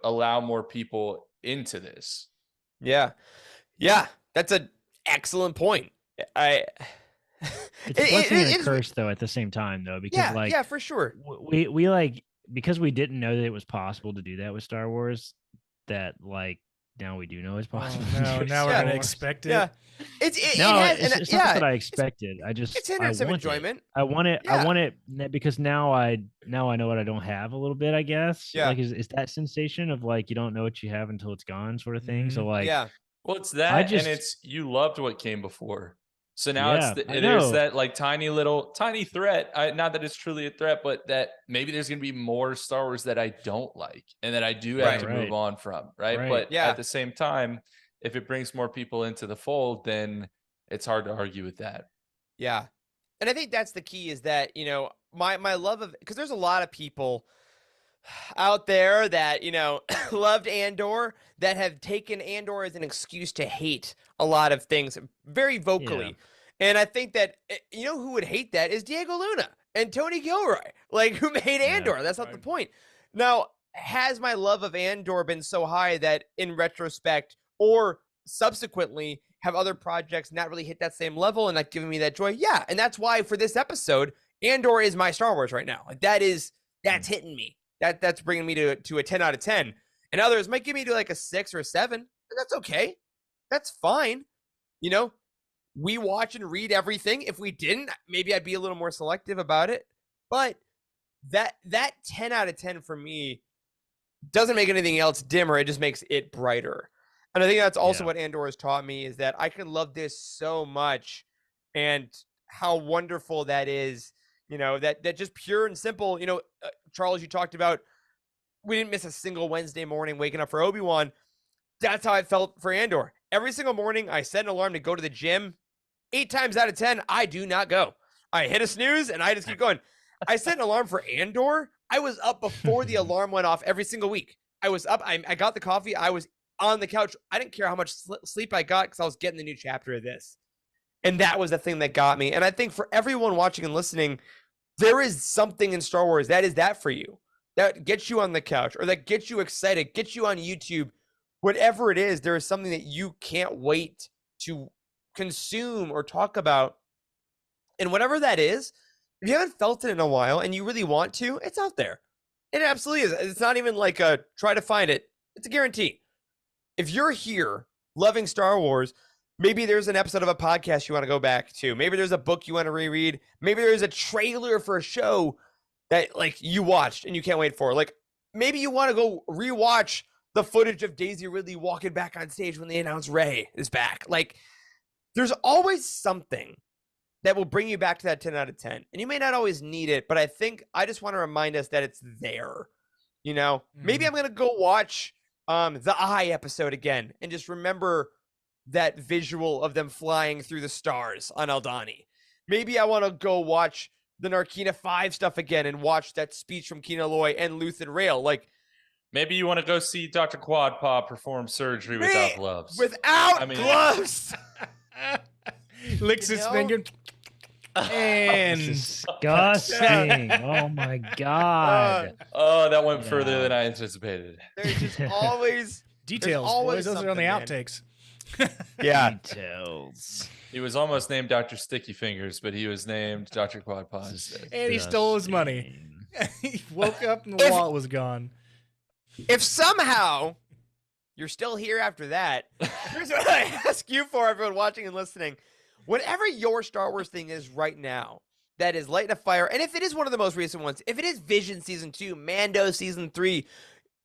allow more people into this. Yeah, that's an excellent point. It's a blessing and a curse though at the same time though, because for sure. We like, because we didn't know that it was possible to do that with Star Wars, that like now we do know it's possible. Now we're gonna expect it. Yeah, it's not what I expected. It's hindrance of enjoyment. I want it because now I know what I don't have a little bit. I guess. Yeah. Like is that sensation of like you don't know what you have until it's gone, sort of thing. So like well, it's that, and it's you loved what came before. So now there's that like tiny threat. Not that it's truly a threat, but that maybe there's going to be more Star Wars that I don't like and that I do have to move on from. Right. But at the same time, if it brings more people into the fold, then it's hard to argue with that. Yeah. And I think that's the key, is that, my love of, because there's a lot of people out there that, loved Andor, that have taken Andor as an excuse to hate a lot of things very vocally. And I think that, who would hate that is Diego Luna and Tony Gilroy, like, who made Andor. That's not the point. Now, has my love of Andor been so high that in retrospect or subsequently have other projects not really hit that same level and not giving me that joy? Yeah. And that's why for this episode, Andor is my Star Wars right now. Like that's hitting me. That's bringing me to a 10 out of 10. And others might give me to like a 6 or a 7. And that's okay. That's fine. We watch and read everything. If we didn't, maybe I'd be a little more selective about it. But that 10 out of 10 for me doesn't make anything else dimmer. It just makes it brighter. And I think that's also what Andor has taught me, is that I can love this so much, and how wonderful that is. That just pure and simple, Charles, you talked about, we didn't miss a single Wednesday morning waking up for Obi-Wan. That's how I felt for Andor. Every single morning, I set an alarm to go to the gym. 8 times out of 10, I do not go. I hit a snooze and I just keep going. I set an alarm for Andor. I was up before the alarm went off every single week. I was up. I got the coffee. I was on the couch. I didn't care how much sleep I got because I was getting the new chapter of this. And that was the thing that got me. And I think for everyone watching and listening, there is something in Star Wars that is that for you, that gets you on the couch or that gets you excited, gets you on YouTube. Whatever it is, there is something that you can't wait to consume or talk about And whatever that is, if you haven't felt it in a while and you really want to, it's out there. It absolutely is. It's not even like a try to find it. It's a guarantee. If you're here loving Star Wars, maybe there's an episode of a podcast you want to go back to. Maybe there's a book you want to reread. Maybe there's a trailer for a show that like you watched and you can't wait for. Like maybe you want to go rewatch the footage of Daisy Ridley walking back on stage when they announced Rey is back. Like there's always something that will bring you back to that 10 out of 10. And you may not always need it, but I just want to remind us that it's there. You know, maybe I'm going to go watch the Eye episode again and just remember that visual of them flying through the stars on Aldhani. Maybe I want to go watch the Narkina 5 stuff again and watch that speech from Kina Loy and Luthen Rail. Like maybe you want to go see Dr. Quadpaw perform surgery without gloves. Without gloves. Licks his finger. And disgusting. Oh my god. Oh, that went further than I anticipated. There's just always details. always Those are on the something, man. outtakes. Yeah. Details. He was almost named Dr. Sticky Fingers, but he was named Dr. Quadpaw instead. And he stole his money. He woke up and the wallet was gone. If somehow you're still here after that, here's what I ask you for, everyone watching and listening. Whatever your Star Wars thing is right now, that is lighting a fire, and if it is one of the most recent ones, if it is Vision Season 2, Mando Season 3,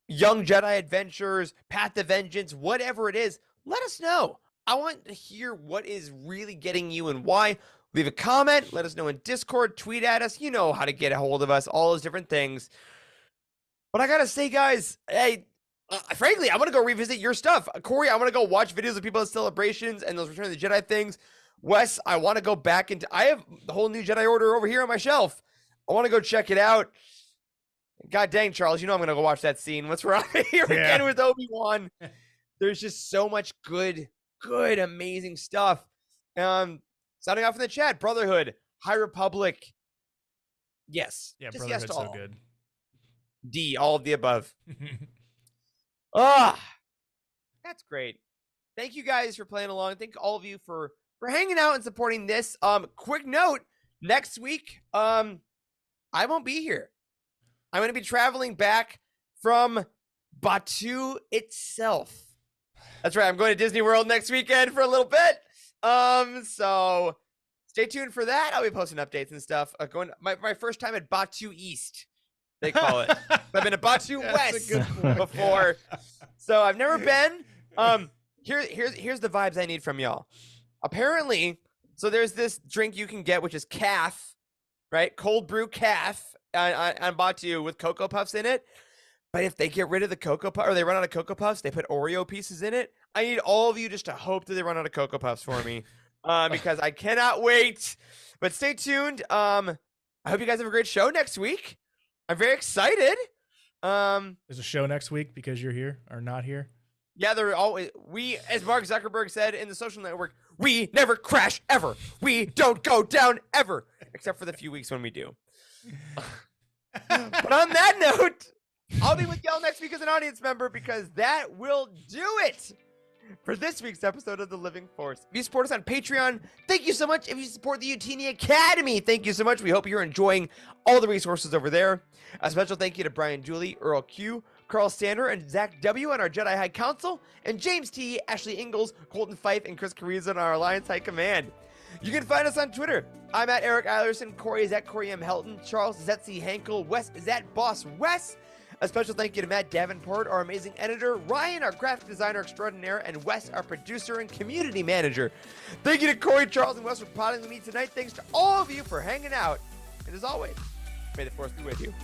Young Jedi Adventures, Path of Vengeance, whatever it is, let us know. I want to hear what is really getting you and why. Leave a comment. Let us know in Discord. Tweet at us. You know how to get a hold of us. All those different things. But I got to say, guys, hey, frankly, I'm going to go revisit your stuff. Corey, I want to go watch videos of people at celebrations and those Return of the Jedi things. Wes, I want to go back into... I have the whole new Jedi Order over here on my shelf. I want to go check it out. God dang, Charles, you know I'm going to go watch that scene. What's wrong here again with Obi-Wan? There's just so much good, amazing stuff. Sounding off in the chat, Brotherhood, High Republic. Yes. Yeah, just yes Brotherhood's to so all. good. D, all of the above. That's great. Thank you guys for playing along. Thank all of you for hanging out and supporting this. Quick note, next week, I won't be here. I'm going to be traveling back from Batuu itself. That's right. I'm going to Disney World next weekend for a little bit. So stay tuned for that. I'll be posting updates and stuff. Going my first time at Batuu East, they call it. I've been to Batuu West before, so I've never been. Here's the vibes I need from y'all. Apparently, so there's this drink you can get, which is calf, right? Cold brew calf on Batuu with Cocoa Puffs in it. But if they get rid of the Cocoa Puff, or they run out of Cocoa Puffs, they put Oreo pieces in it. I need all of you just to hope that they run out of Cocoa Puffs for me, because I cannot wait. But stay tuned. I hope you guys have a great show next week. I'm very excited. There's a show next week because you're here or not here. Yeah, they're always, as Mark Zuckerberg said in the social network, we never crash ever. We don't go down ever, except for the few weeks when we do. But on that note, I'll be with y'all next week as an audience member, because that will do it for this week's episode of The Living Force. If you support us on Patreon, thank you so much. If you support the Utini Academy, thank you so much. We hope you're enjoying all the resources over there. A special thank you to Brian Julie, Earl Q, Carl Sander, and Zach W. on our Jedi High Council, and James T., Ashley Ingalls, Colton Fife, and Chris Carrizo on our Alliance High Command. You can find us on Twitter. I'm at Eric Eilerson, Corey is at Corey M. Helton, Charles is at C. Hankel, Wes is at Boss Wes. A special thank you to Matt Davenport, our amazing editor, Ryan, our graphic designer extraordinaire, and Wes, our producer and community manager. Thank you to Corey, Charles, and Wes for potting with me tonight. Thanks to all of you for hanging out. And as always, may the Force be with you.